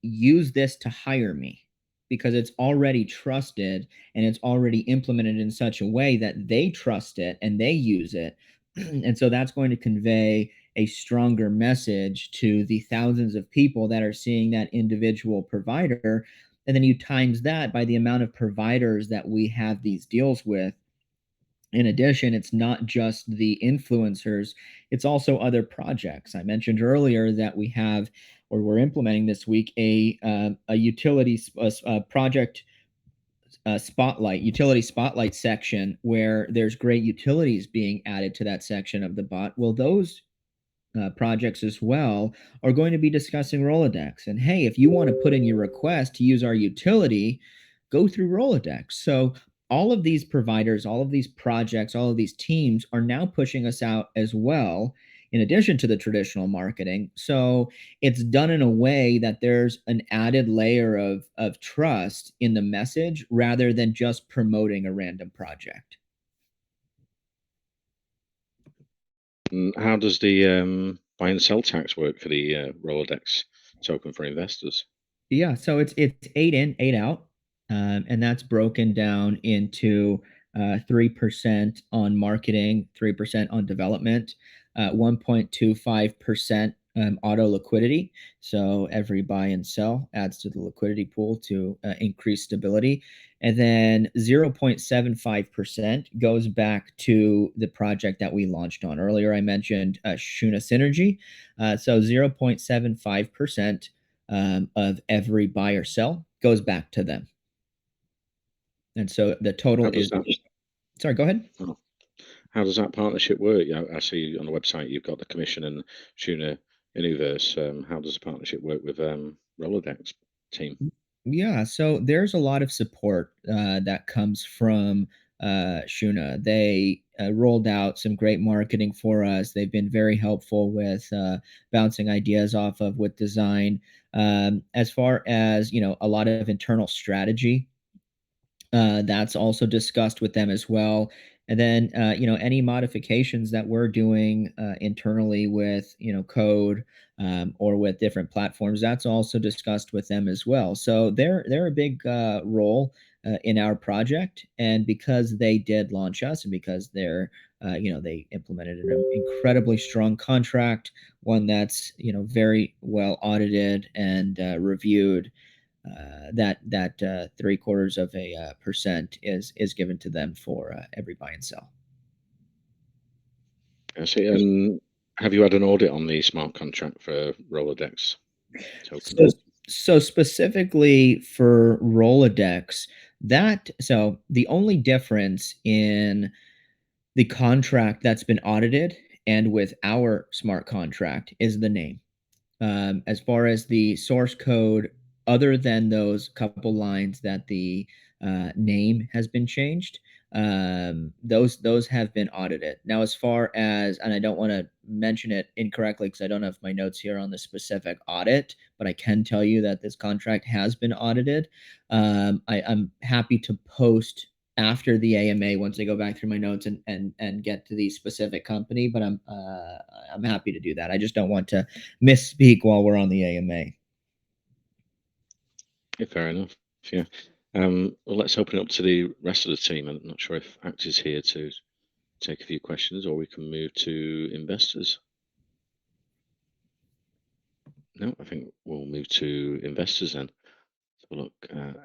use this to hire me, because it's already trusted and it's already implemented in such a way that they trust it and they use it. And so that's going to convey a stronger message to the thousands of people that are seeing that individual provider. And then you times that by the amount of providers that we have these deals with. In addition, it's not just the influencers, it's also other projects. I mentioned earlier that we have, or we're implementing this week, a utility project utility spotlight section, where there's great utilities being added to that section of the bot. Well, those projects as well are going to be discussing Rolodex. And hey, if you want to put in your request to use our utility, go through Rolodex. So all of these providers, all of these projects, all of these teams are now pushing us out as well, in addition to the traditional marketing. So it's done in a way that there's an added layer of trust in the message rather than just promoting a random project. And how does the buy and sell tax work for the Rolodex token for investors? Yeah, so it's 8 in, 8 out, and that's broken down into 3% on marketing, 3% on development, 1.25% auto liquidity. So every buy and sell adds to the liquidity pool to increase stability. And then 0.75% goes back to the project that we launched on. Earlier, I mentioned Shuna Synergy. So 0.75% of every buy or sell goes back to them. And so the total is. Sorry, go ahead. Oh, how does that partnership work? Yeah, I see on the website you've got the commission and Tuna Universe. How does the partnership work with Rolodex team? Yeah, so there's a lot of support that comes from Shuna. They rolled out some great marketing for us. They've been very helpful with bouncing ideas off of with design. As far as a lot of internal strategy, that's also discussed with them as well. And then, any modifications that we're doing internally with, code or with different platforms, that's also discussed with them as well. So they're a big role in our project, and because they did launch us, and because they implemented an incredibly strong contract, one that's very well audited and reviewed. That 0.75% is given to them for every buy and sell. I see. And have you had an audit on the smart contract for Rolodex So, tokens? so specifically for Rolodex, so the only difference in the contract that's been audited and with our smart contract is the name. As far as the source code, other than those couple lines that the name has been changed, those have been audited. Now, as far as, and I don't want to mention it incorrectly because I don't have my notes here on the specific audit, but I can tell you that this contract has been audited. I'm happy to post after the AMA once I go back through my notes and get to the specific company, but I'm happy to do that. I just don't want to misspeak while we're on the AMA. Yeah, fair enough. Yeah. Well, let's open it up to the rest of the team. I'm not sure if Act is here to take a few questions, or we can move to investors. No, I think we'll move to investors then. So look,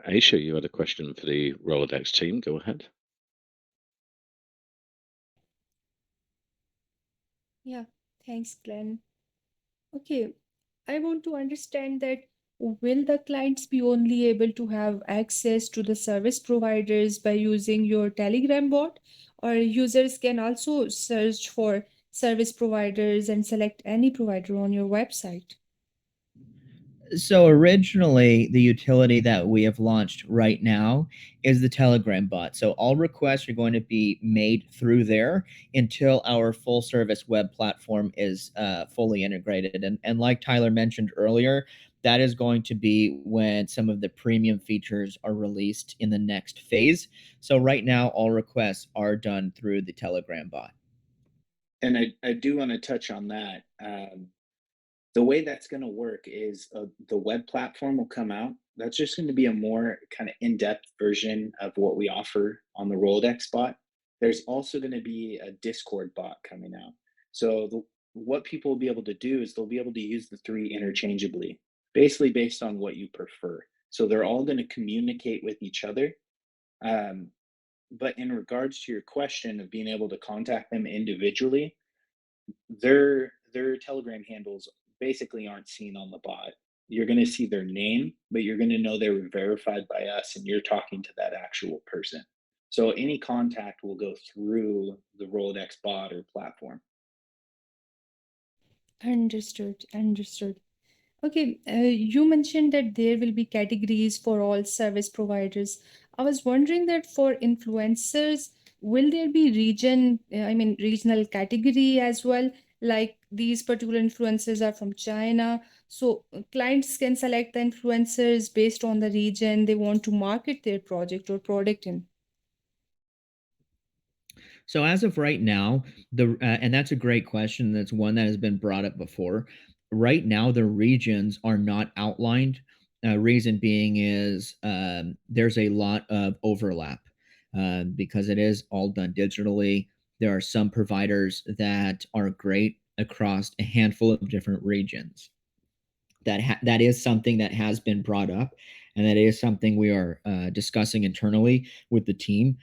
Aisha, you had a question for the Rolodex team. Go ahead. Yeah, thanks, Glenn. Okay, I want to understand that will the clients be only able to have access to the service providers by using your Telegram bot, or users can also search for service providers and select any provider on your website? So originally, the utility that we have launched right now is the Telegram bot. So all requests are going to be made through there until our full service web platform is fully integrated. And like Tyler mentioned earlier, that is going to be when some of the premium features are released in the next phase. So right now, all requests are done through the Telegram bot. And I do want to touch on that. The way that's going to work is the web platform will come out. That's just going to be a more kind of in-depth version of what we offer on the Rolodex bot. There's also going to be a Discord bot coming out. So what people will be able to do is they'll be able to use the three interchangeably, basically based on what you prefer. So they're all going to communicate with each other. But in regards to your question of being able to contact them individually, their Telegram handles basically aren't seen on the bot. You're going to see their name, but you're going to know they were verified by us and you're talking to that actual person. So any contact will go through the Rolodex bot or platform. Understood, understood. Okay, you mentioned that there will be categories for all service providers. I was wondering that for influencers, will there be regional category as well? Like these particular influencers are from China, so clients can select the influencers based on the region they want to market their project or product in. So as of right now, and that's a great question. That's one that has been brought up before. Right now, the regions are not outlined. Reason being is there's a lot of overlap because it is all done digitally. There are some providers that are great across a handful of different regions. That is something that has been brought up, and that is something we are discussing internally with the team.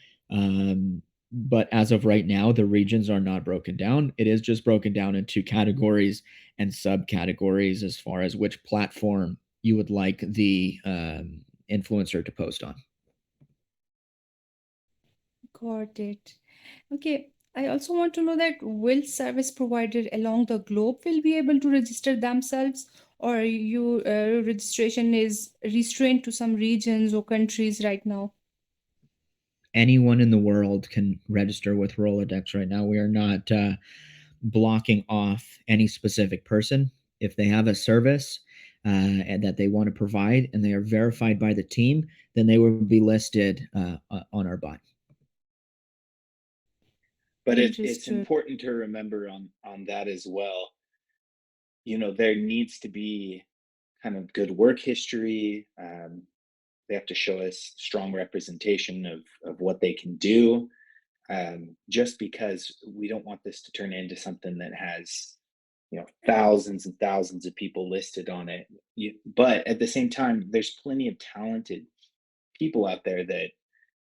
But as of right now, the regions are not broken down. It is just broken down into categories and subcategories as far as which platform you would like the influencer to post on. Got it. Okay. I also want to know that will service provider along the globe will be able to register themselves, or you registration is restrained to some regions or countries right now? Anyone in the world can register with Rolodex right now. We are not blocking off any specific person. If they have a service and that they want to provide and they are verified by the team, then they will be listed on our bot. But it's Understood. important to remember on that as well. You know, there needs to be kind of good work history. They have to show us strong representation of what they can do. Just because we don't want this to turn into something that has, you know, thousands and thousands of people listed on it. But at the same time, there's plenty of talented people out there that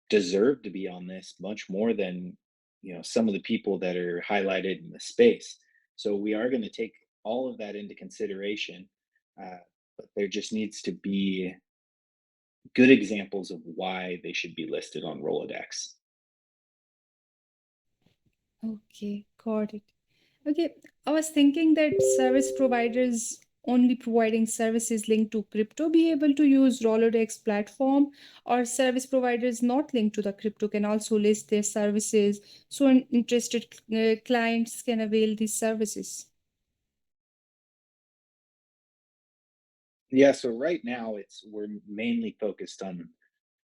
deserve to be on this much more than, you know, some of the people that are highlighted in the space. So we are going to take all of that into consideration, uh, but there just needs to be good examples of why they should be listed on Rolodex. Okay, got it. Okay, I was thinking that service providers only providing services linked to crypto be able to use Rolodex platform, or service providers not linked to the crypto can also list their services so interested clients can avail these services. Yeah, so right now we're mainly focused on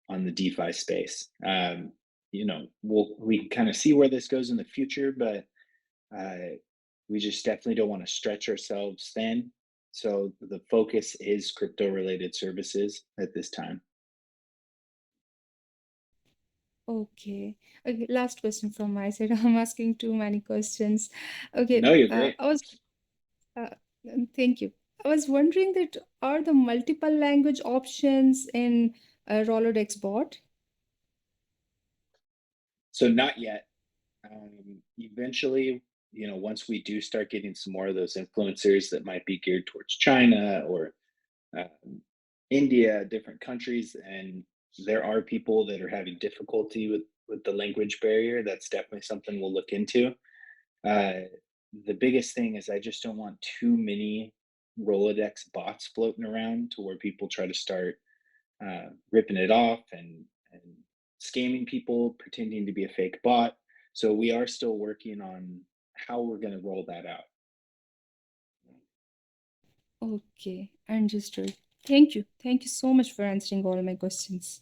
the DeFi space. You know, we kind of see where this goes in the future, but we just definitely don't want to stretch ourselves thin. So the focus is crypto related services at this time. Okay. Okay, last question from my side. I'm asking too many questions. No, Okay, you're great. uh, thank you. I was wondering that are the multiple language options in Rolodex bot? So not yet. Eventually, you know, once we do start getting some more of those influencers that might be geared towards China or um, India, different countries, and there are people that are having difficulty with the language barrier. That's definitely something we'll look into. Uh, the biggest thing is I just don't want too many Rolodex bots floating around to where people try to start ripping it off and scamming people, pretending to be a fake bot. So we are still working on how we're going to roll that out. Okay, understood. Thank you. Thank you so much for answering all my questions.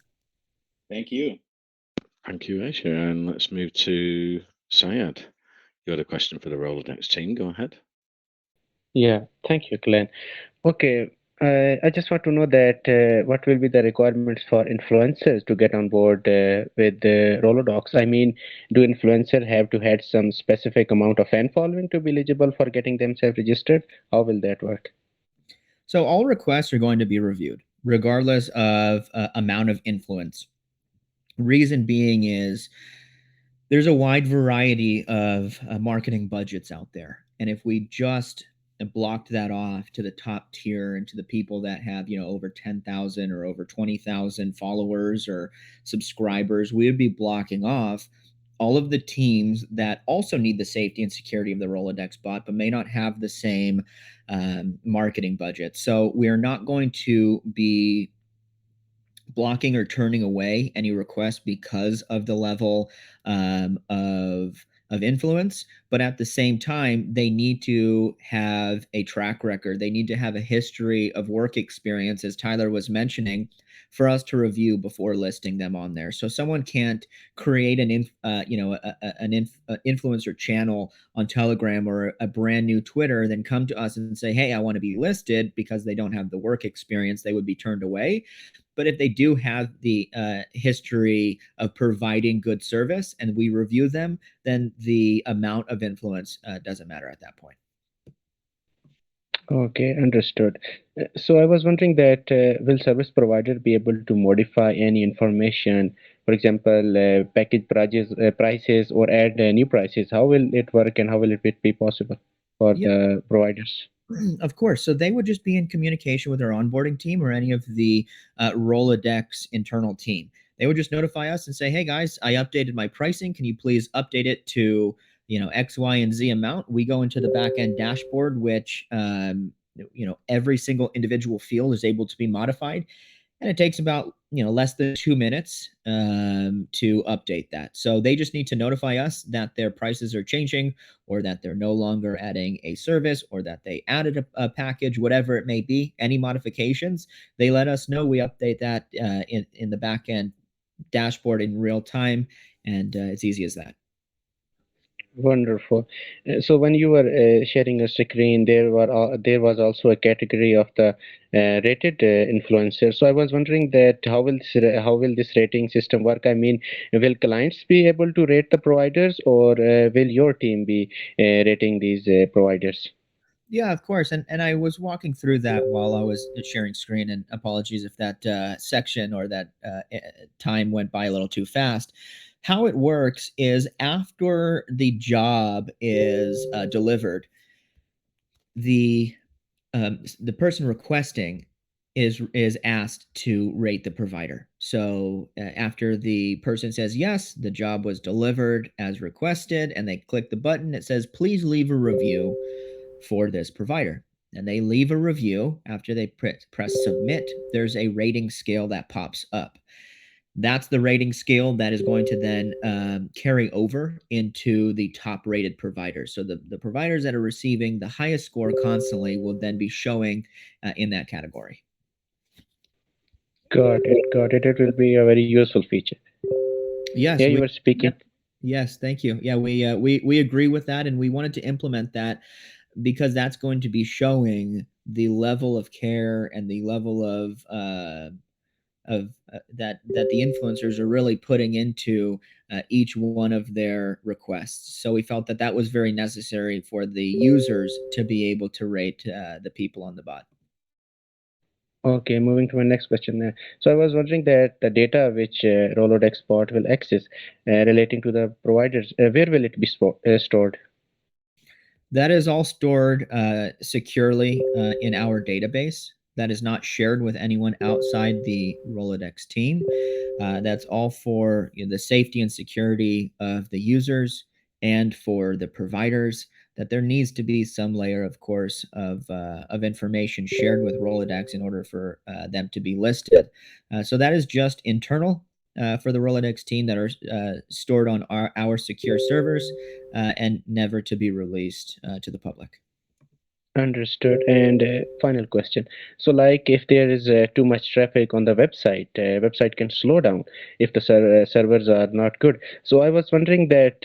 Thank you. Thank you, Aisha. And let's move to Syed. You had a question for the Rolodex team. Go ahead. Yeah, thank you, Glenn. Okay, I just want to know that what will be the requirements for influencers to get on board with the Rolodex? I mean, do influencers have to have some specific amount of fan following to be eligible for getting themselves registered? How will that work? So all requests are going to be reviewed, regardless of amount of influence. Reason being is there's a wide variety of marketing budgets out there, and if we just blocked that off to the top tier and to the people that have over 10,000 or over 20,000 followers or subscribers, we would be blocking off all of the teams that also need the safety and security of the Rolodex bot, but may not have the same marketing budget. So we are not going to be blocking or turning away any requests because of the level of influence, but at the same time they need to have a track record. They need to have a history of work experience, as Tyler was mentioning, for us to review before listing them on there. So someone can't create an influencer channel on Telegram or a brand new Twitter, then come to us and say, "Hey, I want to be listed," because they don't have the work experience. They would be turned away. But if they do have the history of providing good service and we review them, then the amount of influence doesn't matter at that point. Okay, understood. So I was wondering that will service provider be able to modify any information, for example, package prices or add new prices? How will it work and how will it be possible for Yeah. the providers? Of course. So they would just be in communication with our onboarding team or any of the Rolodex internal team. They would just notify us and say, "Hey guys, I updated my pricing. Can you please update it to X, Y, and Z amount?" We go into the backend dashboard, which every single individual field is able to be modified, and it takes about less than 2 minutes to update that. So they just need to notify us that their prices are changing, or that they're no longer adding a service, or that they added a package, whatever it may be. Any modifications, they let us know. We update that in the back end dashboard in real time, and it's easy as that. Wonderful. So when you were sharing a screen, there was also a category of the rated influencer. So I was wondering that how will this rating system work? I mean, will clients be able to rate the providers, or will your team be rating these providers? Yeah, of course. And I was walking through that while I was sharing screen, and apologies if that section or that time went by a little too fast. How it works is after the job is delivered, the person requesting is asked to rate the provider. So after the person says yes, the job was delivered as requested, and they click the button, it says please leave a review for this provider. And they leave a review. After they press submit, there's a rating scale that pops up. That's the rating scale that is going to then carry over into the top rated providers. So the providers that are receiving the highest score constantly will then be showing in that category. Got it. Got it. It will be a very useful feature. Yes. Yeah, you were speaking. Yes, thank you. Yeah, we agree with that, and we wanted to implement that because that's going to be showing the level of care and the level of that the influencers are really putting into each one of their requests. So we felt that that was very necessary for the users to be able to rate the people on the bot. Okay, moving to my next question. So I was wondering that the data which Rolodex bot will access relating to the providers, where will it be stored? That is all stored securely in our database. That is not shared with anyone outside the Rolodex team. That's all for the safety and security of the users and for the providers. That there needs to be some layer, of course, of information shared with Rolodex in order for them to be listed. So that is just internal for the Rolodex team that are stored on our secure servers and never to be released to the public. Understood. And final question. So, like, if there is too much traffic on the website can slow down if the servers are not good. So, I was wondering that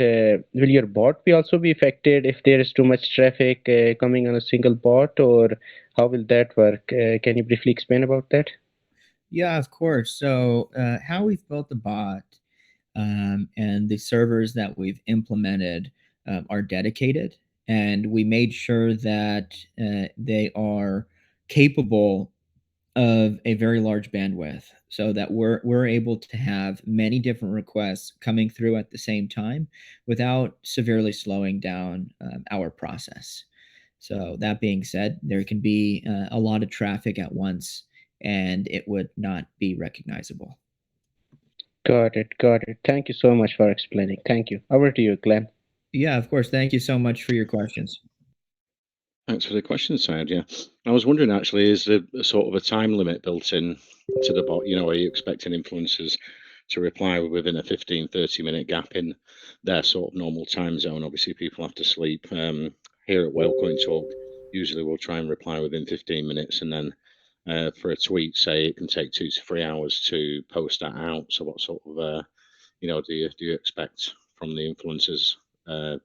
will your bot be also be affected if there is too much traffic coming on a single bot, or how will that work? Can you briefly explain about that? Yeah, of course. So, how we've built the bot and the servers that we've implemented are dedicated, and we made sure that they are capable of a very large bandwidth so that we're able to have many different requests coming through at the same time without severely slowing down our process. So that being said, there can be a lot of traffic at once and it would not be recognizable. Got it. Got it. Thank you so much for explaining. Thank you. Over to you, Glenn. Yeah, of course. Thank you so much for your questions. Thanks for the question, Syed. Yeah, I was wondering actually, is there a sort of a time limit built in to the bot? You know, are you expecting influencers to reply within a 15, 30-minute gap in their sort of normal time zone? Obviously, people have to sleep. Here at Whalecoin Talk, usually we'll try and reply within 15 minutes, and then for a tweet, say it can take 2 to 3 hours to post that out. So, what sort of do you expect from the influencers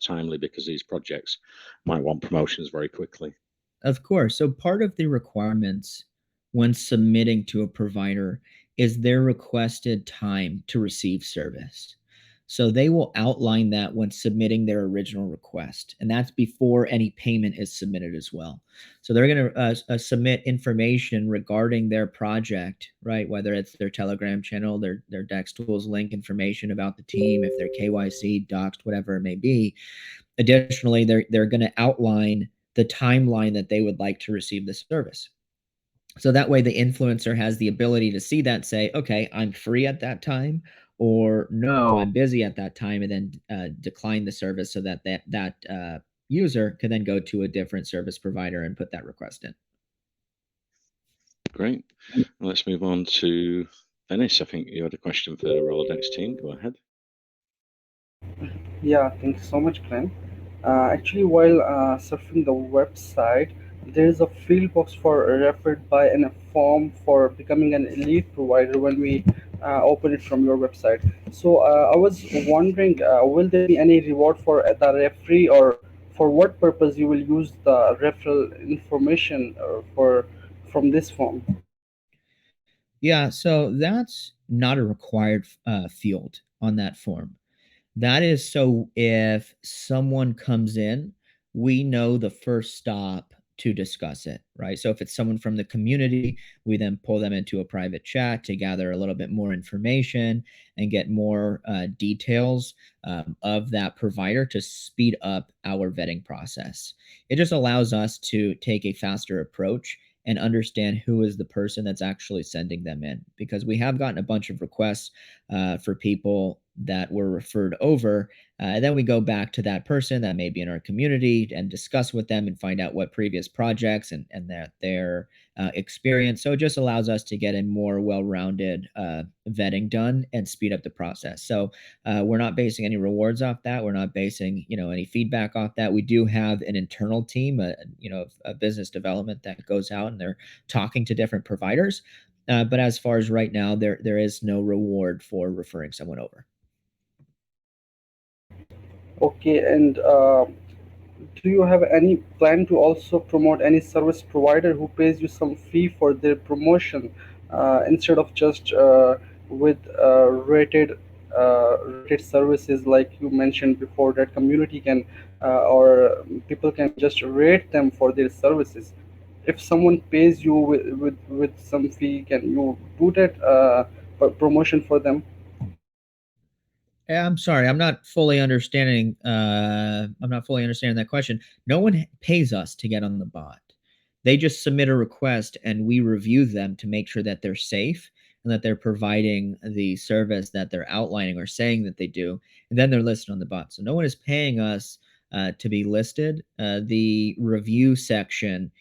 timely, because these projects might want promotions very quickly? Of course. So part of the requirements when submitting to a provider is their requested time to receive service. So they will outline that when submitting their original request, and that's before any payment is submitted as well. So they're going to submit information regarding their project, right? Whether it's their Telegram channel, their Dex Tools link information about the team, if they're KYC, doxed, whatever it may be. Additionally, they're going to outline the timeline that they would like to receive the service. So that way the influencer has the ability to see that, say, okay, I'm free at that time, or no, I'm busy at that time, and then decline the service so that that user can then go to a different service provider and put that request in. Great. Well, let's move on to Dennis. I think you had a question for the Rolodex team. Go ahead. Yeah, thank you so much, Glenn. Actually, while surfing the website, there is a field box for referred by and a form for becoming an elite provider when we open it from your website. So I was wondering, will there be any reward for the referee, or for what purpose you will use the referral information for from this form? Yeah, so that's not a required field on that form. That is so if someone comes in, we know the first stop to discuss it, right? So if it's someone from the community, we then pull them into a private chat to gather a little bit more information and get more details of that provider to speed up our vetting process. It just allows us to take a faster approach and understand who is the person that's actually sending them in, because we have gotten a bunch of requests for people that were referred over. And then we go back to that person that may be in our community and discuss with them and find out what previous projects and their experience. So it just allows us to get a more well-rounded vetting done and speed up the process. So we're not basing any rewards off that. We're not basing any feedback off that. We do have an internal team, a business development that goes out and they're talking to different providers. But as far as right now, there is no reward for referring someone over. Okay, and do you have any plan to also promote any service provider who pays you some fee for their promotion, instead of just with rated services like you mentioned before, that community can or people can just rate them for their services? If someone pays you with some fee, can you do that for promotion for them? I'm sorry, I'm not fully understanding. I'm not fully understanding that question. No one pays us to get on the bot. They just submit a request, and we review them to make sure that they're safe and that they're providing the service that they're outlining or saying that they do, and then they're listed on the bot. So no one is paying us to be listed. The review section,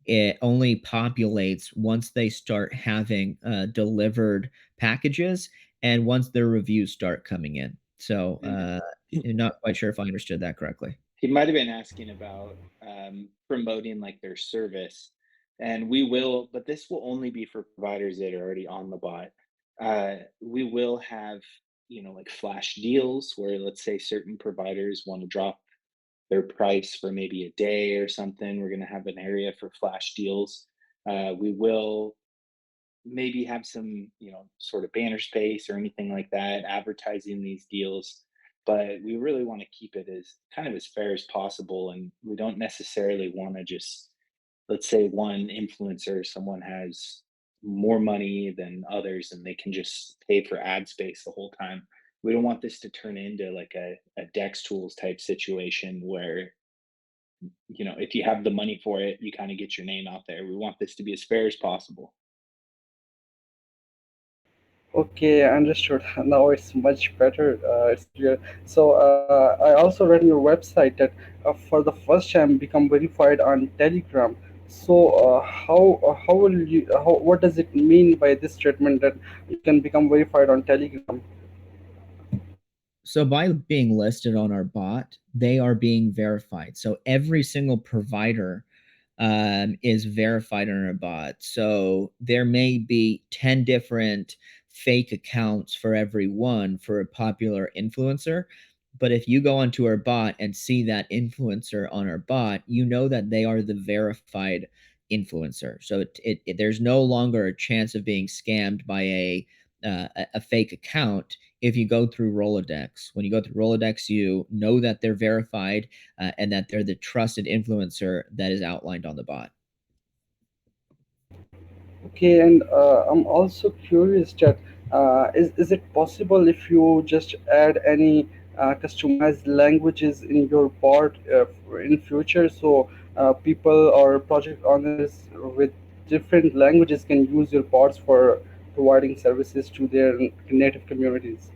it only populates once they start having delivered packages and once their reviews start coming in. So I'm not quite sure if I understood that correctly. He might have been asking about promoting like their service, and we will, but this will only be for providers that are already on the bot. We will have, like flash deals where let's say certain providers want to drop their price for maybe a day or something. We're going to have an area for flash deals. We will maybe have some, sort of banner space or anything like that, advertising these deals. But we really want to keep it as kind of as fair as possible. And we don't necessarily want to just, let's say one influencer, someone has more money than others and they can just pay for ad space the whole time. We don't want this to turn into like a Dex Tools type situation where, if you have the money for it, you kind of get your name out there. We want this to be as fair as possible. Okay, understood. Now it's much better. It's clear. So I also read on your website that for the first time become verified on Telegram. So how will you what does it mean by this statement that you can become verified on Telegram? So by being listed on our bot, they are being verified. So every single provider is verified on our bot. So there may be 10 different fake accounts for every one for a popular influencer. But if you go onto our bot and see that influencer on our bot, you know that they are the verified influencer. So there's no longer a chance of being scammed by a fake account if you go through Rolodex. When you go through Rolodex, you know that they're verified and that they're the trusted influencer that is outlined on the bot. Okay, and I'm also curious that is it possible if you just add any customized languages in your bot in future, so people or project owners with different languages can use your bots for providing services to their native communities?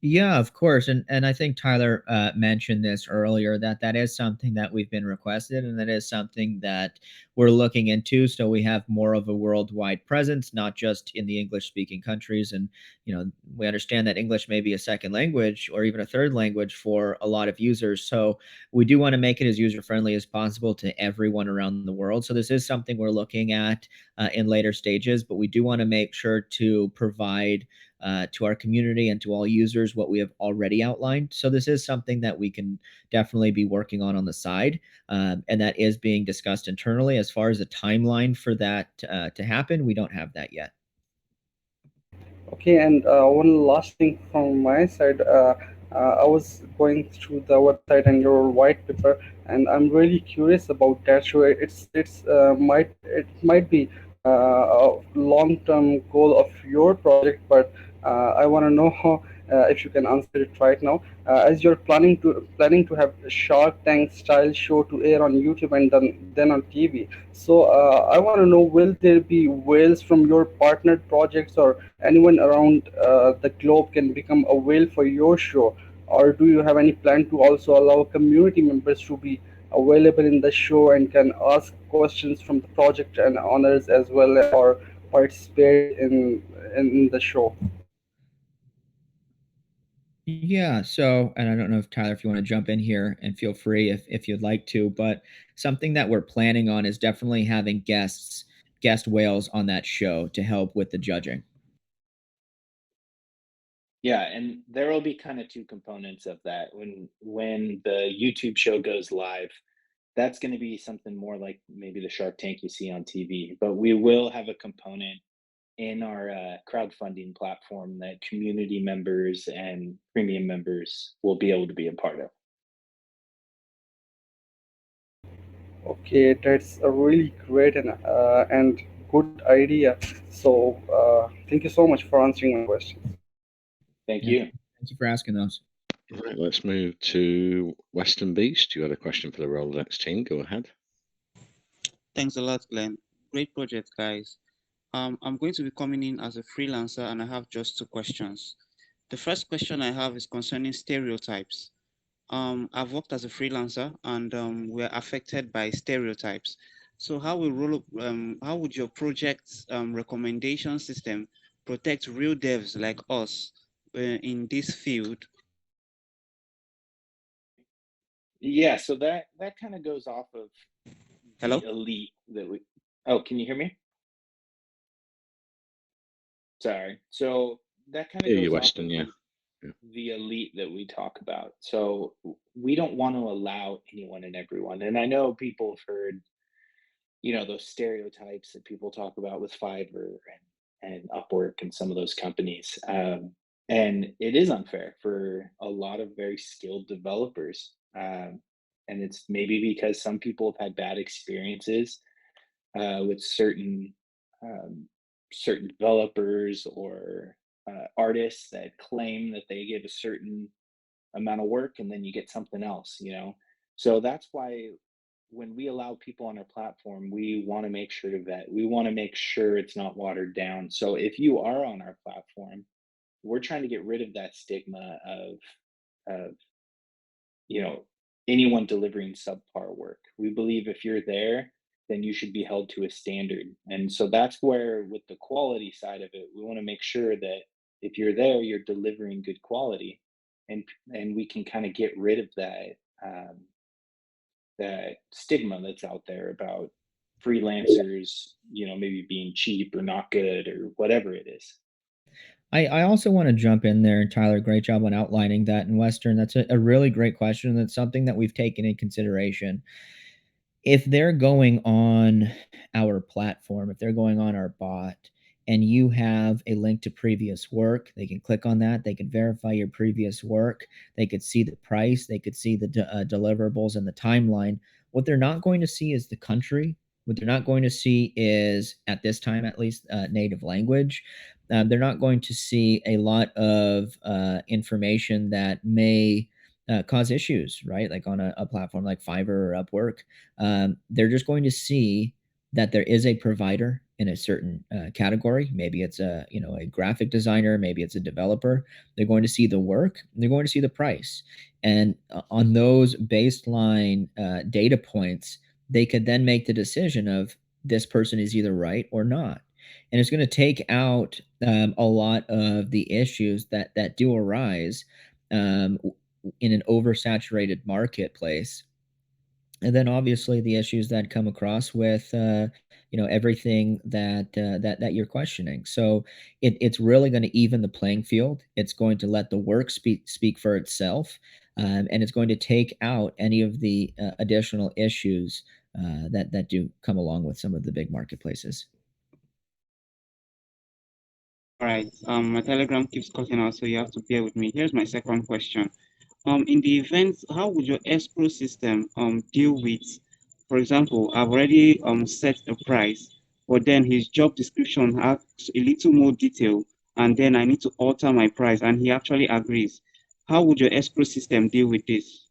Yeah, of course. And I think Tyler mentioned this earlier, that that is something that we've been requested, and that is something that we're looking into. So we have more of a worldwide presence, not just in the English speaking countries. And, you know, we understand that English may be a second language or even a third language for a lot of users. So we do want to make it as user friendly as possible to everyone around the world. So this is something we're looking at in later stages, but we do want to make sure to provide to our community and to all users what we have already outlined. So this is something that we can definitely be working on the side, and that is being discussed internally. As far as a timeline for that to happen, we don't have that yet. Okay, and one last thing from my side. I was going through the website and your white paper, and I'm really curious about that. So it might be a long-term goal of your project, but I want to know how, if you can answer it right now. As you're planning to have a Shark Tank style show to air on YouTube and then on TV. So I want to know, will there be whales from your partnered projects, or anyone around the globe can become a whale for your show? Or do you have any plan to also allow community members to be available in the show and can ask questions from the project and owners as well, or participate in the show? Yeah, so, and I don't know if Tyler, if you want to jump in here, and feel free if you'd like to, but something that we're planning on is definitely having guest whales on that show to help with the judging. Yeah, and there will be kind of two components of that. When the YouTube show goes live, that's going to be something more like maybe the Shark Tank you see on TV, but we will have a component in our crowdfunding platform that community members and premium members will be able to be a part of. Okay, that's a really great and good idea. So thank you so much for answering my questions. Thank Yeah, you. thank you for asking those. Right, let's move to Western Beast. You had a question for the Rolodex team. Go ahead. Thanks a lot, Glenn. Great project, guys. I'm going to be coming in as a freelancer, and I have just two questions. The first question I have is concerning stereotypes. I've worked as a freelancer, and we're affected by stereotypes. So how would your project's recommendation system protect real devs like us in this field? Yeah, so that kind of goes off of Hello? the elite that we. Oh, can you hear me? Sorry. So that kind of Hear you, goes off Western, of yeah. the elite that we talk about. So we don't want to allow anyone and everyone. And I know people have heard, those stereotypes that people talk about with Fiverr and Upwork and some of those companies. And it is unfair for a lot of very skilled developers. And it's maybe because some people have had bad experiences with um, certain developers or artists that claim that they give a certain amount of work and then you get something else. So that's why when we allow people on our platform, we want to make sure that we want to make sure it's not watered down. So if you are on our platform, we're trying to get rid of that stigma of you know anyone delivering subpar work. We believe if you're there, then you should be held to a standard. And so that's where, with the quality side of it, we want to make sure that if you're there, you're delivering good quality, and we can kind of get rid of um, that stigma that's out there about freelancers, maybe being cheap or not good or whatever it is. I also want to jump in there, and Tyler, great job on outlining that in Western. That's a really great question. And that's something that we've taken in consideration. If they're going on our platform, if they're going on our bot, and you have a link to previous work, they can click on that. They can verify your previous work. They could see the price. They could see the deliverables and the timeline. What they're not going to see is the country. What they're not going to see is, at this time at least, native language. They're not going to see a lot of information that may cause issues, right? Like on a platform like Fiverr or Upwork. They're just going to see that there is a provider in a certain category. Maybe it's a a graphic designer, maybe it's a developer. They're going to see the work, they're going to see the price, and on those baseline data points, they could then make the decision of this person is either right or not. And it's going to take out a lot of the issues that do arise in an oversaturated marketplace. And then obviously the issues that come across with everything that you're questioning. So it's really going to even the playing field. It's going to let the work speak for itself, and it's going to take out any of the additional issues that do come along with some of the big marketplaces. All right. My Telegram keeps cutting out, so you have to bear with me. Here's my second question. In the event, how would your escrow system deal with, for example, I've already set a price, but then his job description has a little more detail, and then I need to alter my price, and he actually agrees. How would your escrow system deal with this?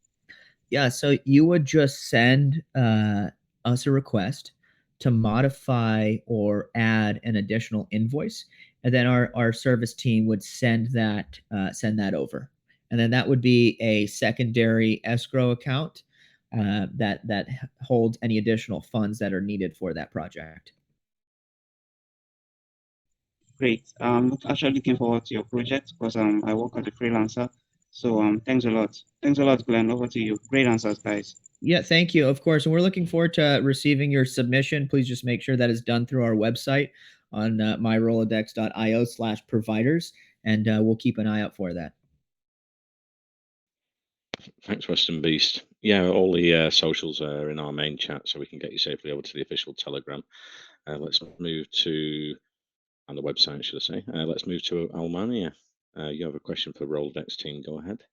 Yeah, so you would just send us a request to modify or add an additional invoice, and then our service team would send that over, and then that would be a secondary escrow account that holds any additional funds that are needed for that project. Great. Actually looking forward to your project because I work as a freelancer. So thanks a lot. Thanks a lot, Glenn. Over to you. Great answers, guys. Yeah, thank you. Of course, and we're looking forward to receiving your submission. Please just make sure that is done through our website on myrolodex.io/providers, and we'll keep an eye out for that. Thanks, Western Beast. Yeah, all the socials are in our main chat, so we can get you safely over to the official Telegram. Let's move to, on the website, should I say. Let's move to Almania. You have a question for Rolodex team. Go ahead.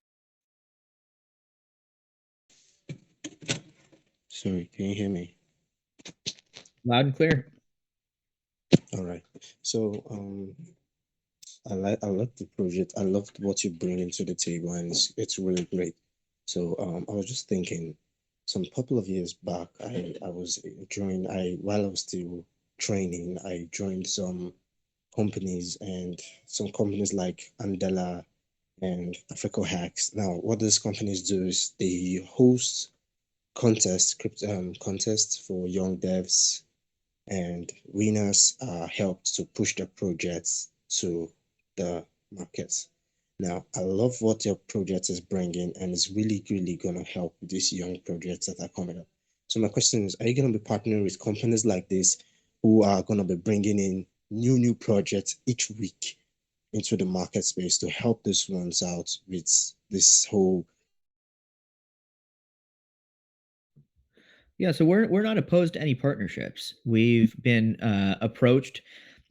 Sorry, can you hear me? Loud and clear. All right. So I like the project. I loved what you bring into the table, and it's really great. So I was just thinking, some couple of years back, I was while I was still training, I joined some companies, and some companies like Andela and Africa Hacks. Now, what these companies do is they host contests for young devs, and winners are helped to push their projects to the markets. Now, I love what your project is bringing, and it's really, really going to help these young projects that are coming up. So my question is, are you going to be partnering with companies like this who are going to be bringing in new projects each week into the market space to help these ones out with this whole? Yeah, so we're not opposed to any partnerships. We've been approached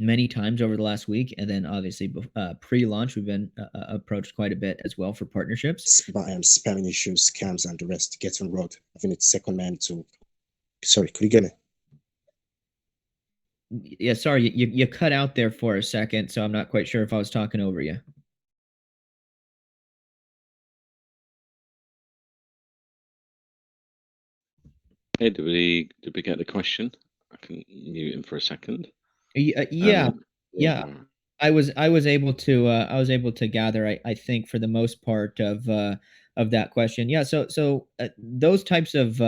many times over the last week, and then obviously pre-launch, we've been approached quite a bit as well for partnerships. Spamming issues, scams, and the rest, getting robbed, having its second man to. Sorry, could you get me? Yeah, sorry, you cut out there for a second, so I'm not quite sure if I was talking over you. Hey, did we get the question? I can mute him for a second. Yeah. I was able to gather, I think, for the most part of that question. Yeah, so those types of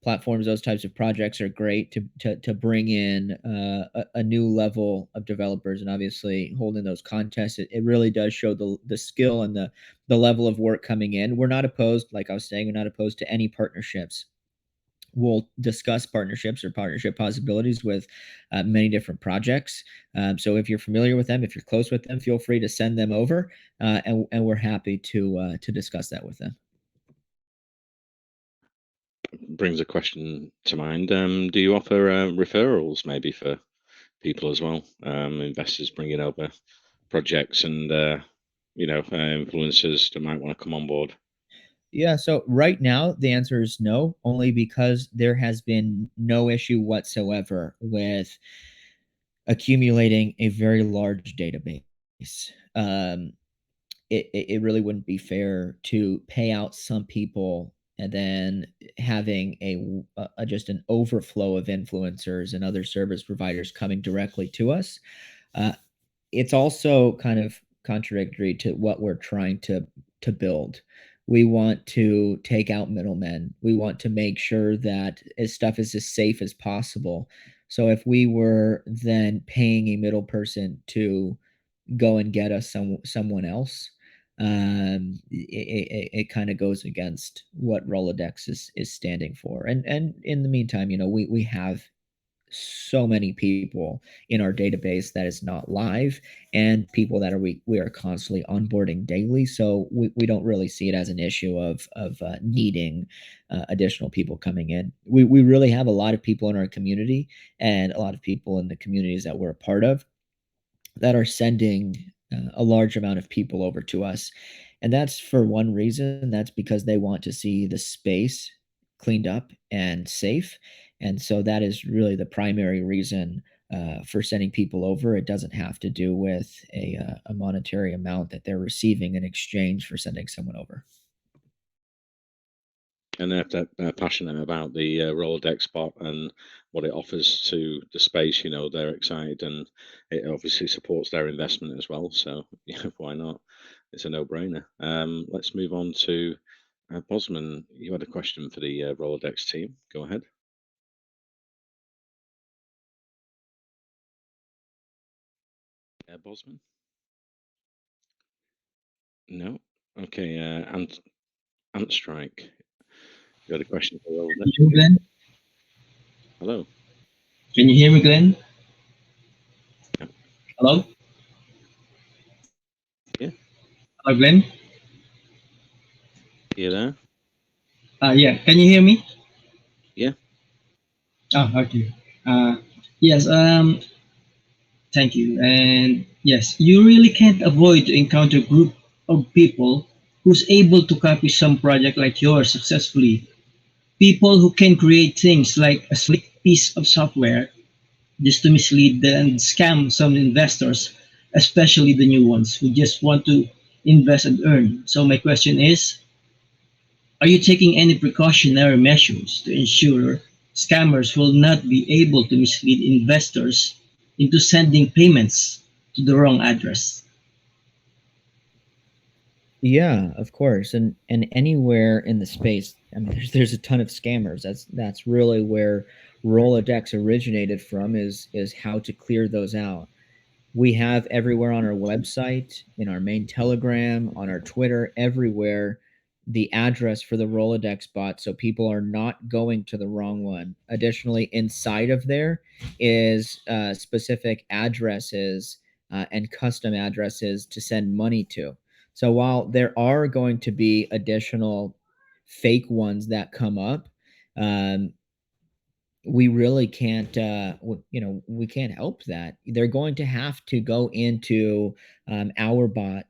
platforms, those types of projects are great to bring in a new level of developers, and obviously holding those contests, it really does show the skill and the level of work coming in. We're not opposed, like I was saying, we're not opposed to any partnerships. We'll discuss partnerships or partnership possibilities with many different projects. So if you're familiar with them, if you're close with them, feel free to send them over, and we're happy to discuss that with them. Brings a question to mind. Do you offer referrals maybe for people as well? Investors bringing over projects and influencers that might want to come on board. Yeah, so right now the answer is no, only because there has been no issue whatsoever with accumulating a very large database. It really wouldn't be fair to pay out some people and then having a just an overflow of influencers and other service providers coming directly to us. It's also kind of contradictory to what we're trying to build. We want to take out middlemen. We want to make sure that stuff is as safe as possible. So if we were then paying a middle person to go and get us someone else, it kind of goes against what Rolodex is standing for. And in the meantime, you know, we have so many people in our database that is not live, and people that we are constantly onboarding daily. So we don't really see it as an issue of needing additional people coming in. We really have a lot of people in our community, and a lot of people in the communities that we're a part of that are sending a large amount of people over to us. And that's for one reason. That's because they want to see the space cleaned up and safe. And so that is really the primary reason for sending people over. It doesn't have to do with a monetary amount that they're receiving in exchange for sending someone over. And they're passionate about the Rolodex bot and what it offers to the space. You know, they're excited, and it obviously supports their investment as well. So yeah, why not? It's a no-brainer. Let's move on to Bosman. You had a question for the Rolodex team. Go ahead. Yeah, Bosman. No. Okay. Ant Strike. You had a question for Rolodex. You, Glenn? Hello. Can you hear me, Glenn? Yeah. Hello? Yeah. Hello, Glenn? You there? Yeah, can you hear me? Yeah. Oh, okay. Yes, thank you. And yes, you really can't avoid to encounter a group of people who's able to copy some project like yours successfully. People who can create things like a slick piece of software just to mislead and scam some investors, especially the new ones who just want to invest and earn. So my question is, are you taking any precautionary measures to ensure scammers will not be able to mislead investors into sending payments to the wrong address? Yeah, of course. And anywhere in the space, I mean, there's a ton of scammers. That's really where Rolodex originated from, is how to clear those out. We have everywhere on our website, in our main Telegram, on our Twitter, everywhere, the address for the Rolodex bot, so people are not going to the wrong one. Additionally, inside of there is specific addresses and custom addresses to send money to. So while there are going to be additional fake ones that come up, um, we really can't we can't help that. They're going to have to go into our bot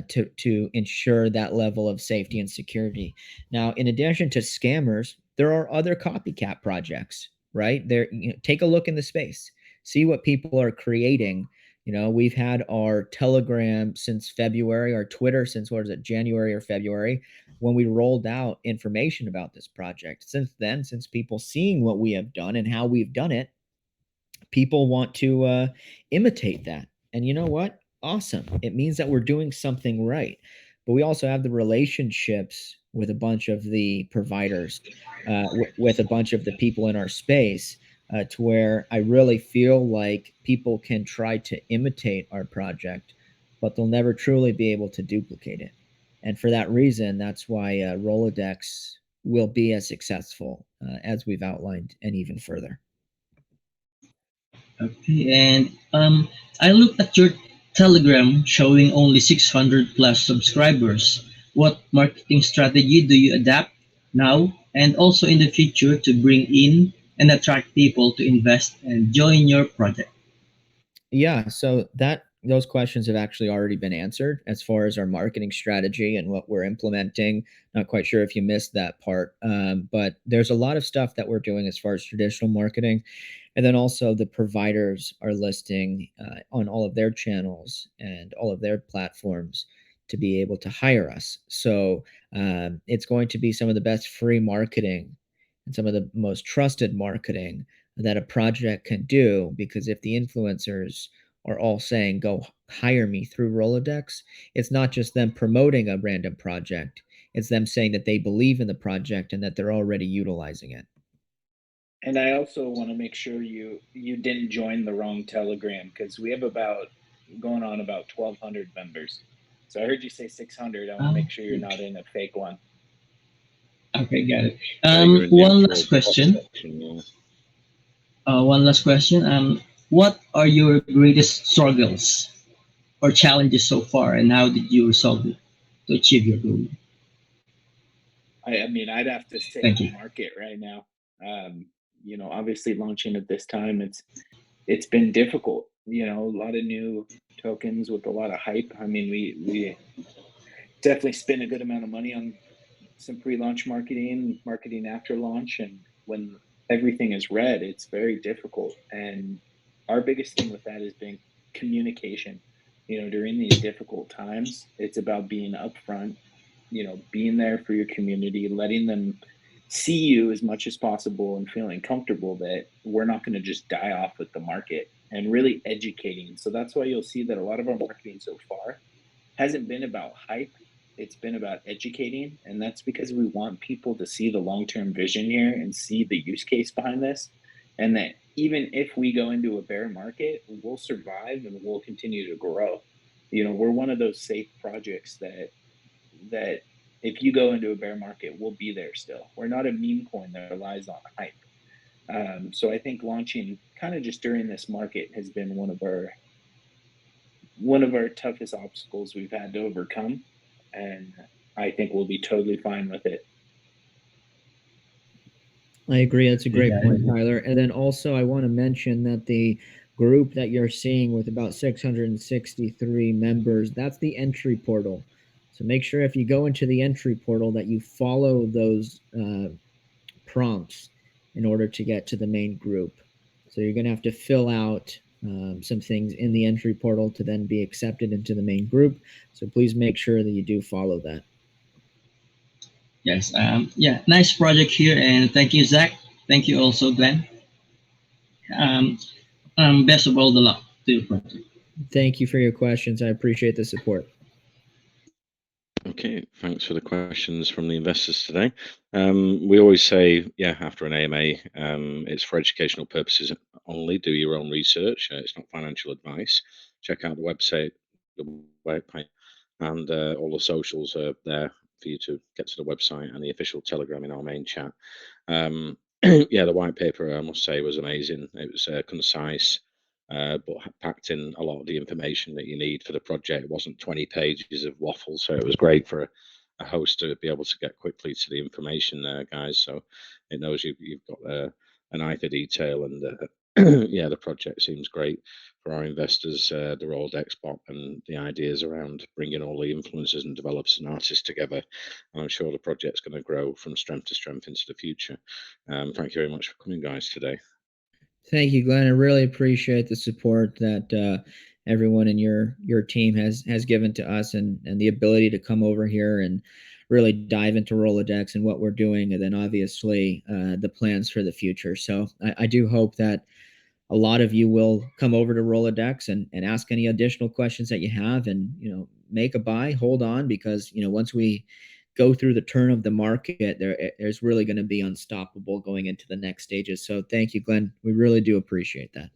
to ensure that level of safety and security. Now, in addition to scammers, there are other copycat projects, right there. Take a look in the space, see what people are creating. We've had our Telegram since February, our Twitter since, what is it, January or February, when we rolled out information about this project. Since then, since people seeing what we have done and how we've done it, people want to imitate that. And you know what? Awesome. It means that we're doing something right. But we also have the relationships with a bunch of the providers, with a bunch of the people in our space, to where I really feel like people can try to imitate our project, but they'll never truly be able to duplicate it. And for that reason, that's why Rolodex will be as successful as we've outlined, and even further. Okay, and I looked at your Telegram showing only 600 plus subscribers. What marketing strategy do you adapt now and also in the future to bring in and attract people to invest and join your project? Yeah, so those questions have actually already been answered as far as our marketing strategy and what we're implementing. Not quite sure if you missed that part, but there's a lot of stuff that we're doing as far as traditional marketing, and then also the providers are listing on all of their channels and all of their platforms to be able to hire us. So it's going to be some of the best free marketing and some of the most trusted marketing that a project can do, because if the influencers are all saying, go hire me through Rolodex, it's not just them promoting a random project, it's them saying that they believe in the project and that they're already utilizing it. And I also want to make sure you didn't join the wrong Telegram, because we have going on about 1,200 members. So I heard you say 600. I want to make sure you're not in a fake one. Okay, got it. You're in the One actual last bot question. section, yeah. One last question. What are your greatest struggles or challenges so far, and how did you resolve it to achieve your goal? I mean, I'd have to say Thank the you. market right now. Obviously launching at this time, it's been difficult. A lot of new tokens with a lot of hype. I mean, we definitely spend a good amount of money on some pre-launch marketing after launch, and when everything is red, it's very difficult. And our biggest thing with that has been communication. During these difficult times, it's about being upfront, being there for your community, letting them see you as much as possible, and feeling comfortable that we're not going to just die off with the market, and really educating. So that's why you'll see that a lot of our marketing so far hasn't been about hype. It's been about educating. And that's because we want people to see the long-term vision here and see the use case behind this. And that even if we go into a bear market, we'll survive and we'll continue to grow. We're one of those safe projects that if you go into a bear market, we'll be there still. We're not a meme coin that relies on hype. So I think launching kind of just during this market has been one of our toughest obstacles we've had to overcome, and I think we'll be totally fine with it. I agree. That's a great Yeah. point, Tyler. And then also, I want to mention that the group that you're seeing with about 663 members, that's the entry portal. So make sure if you go into the entry portal that you follow those prompts in order to get to the main group. So you're going to have to fill out some things in the entry portal to then be accepted into the main group. So please make sure that you do follow that. Yes. Yeah. Nice project here, and thank you, Zach. Thank you also, Glenn. Best of all the luck to your project. Thank you for your questions. I appreciate the support. Okay, thanks for the questions from the investors today. We always say, after an AMA, it's for educational purposes only. Do your own research. It's not financial advice. Check out the website, and all the socials are there for you to get to the website and the official Telegram in our main chat. The white paper, I must say, was amazing. It was concise, but packed in a lot of the information that you need for the project. It wasn't 20 pages of waffle, so it was great for a host to be able to get quickly to the information there, guys. So it knows you've got an eye for detail, and the project seems great for our investors. The Rolodex bot and the ideas around bringing all the influencers and developers and artists together. And I'm sure the project's going to grow from strength to strength into the future. Thank you very much for coming, guys, today. Thank you, Glenn. I really appreciate the support that everyone in your team has given to us, and the ability to come over here and really dive into Rolodex and what we're doing, and then obviously the plans for the future. So I do hope that a lot of you will come over to Rolodex and ask any additional questions that you have, and make a buy, hold on, because once we go through the turn of the market, there's really going to be unstoppable going into the next stages. So thank you, Glenn. We really do appreciate that.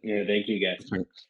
Yeah, thank you, guys. Thanks.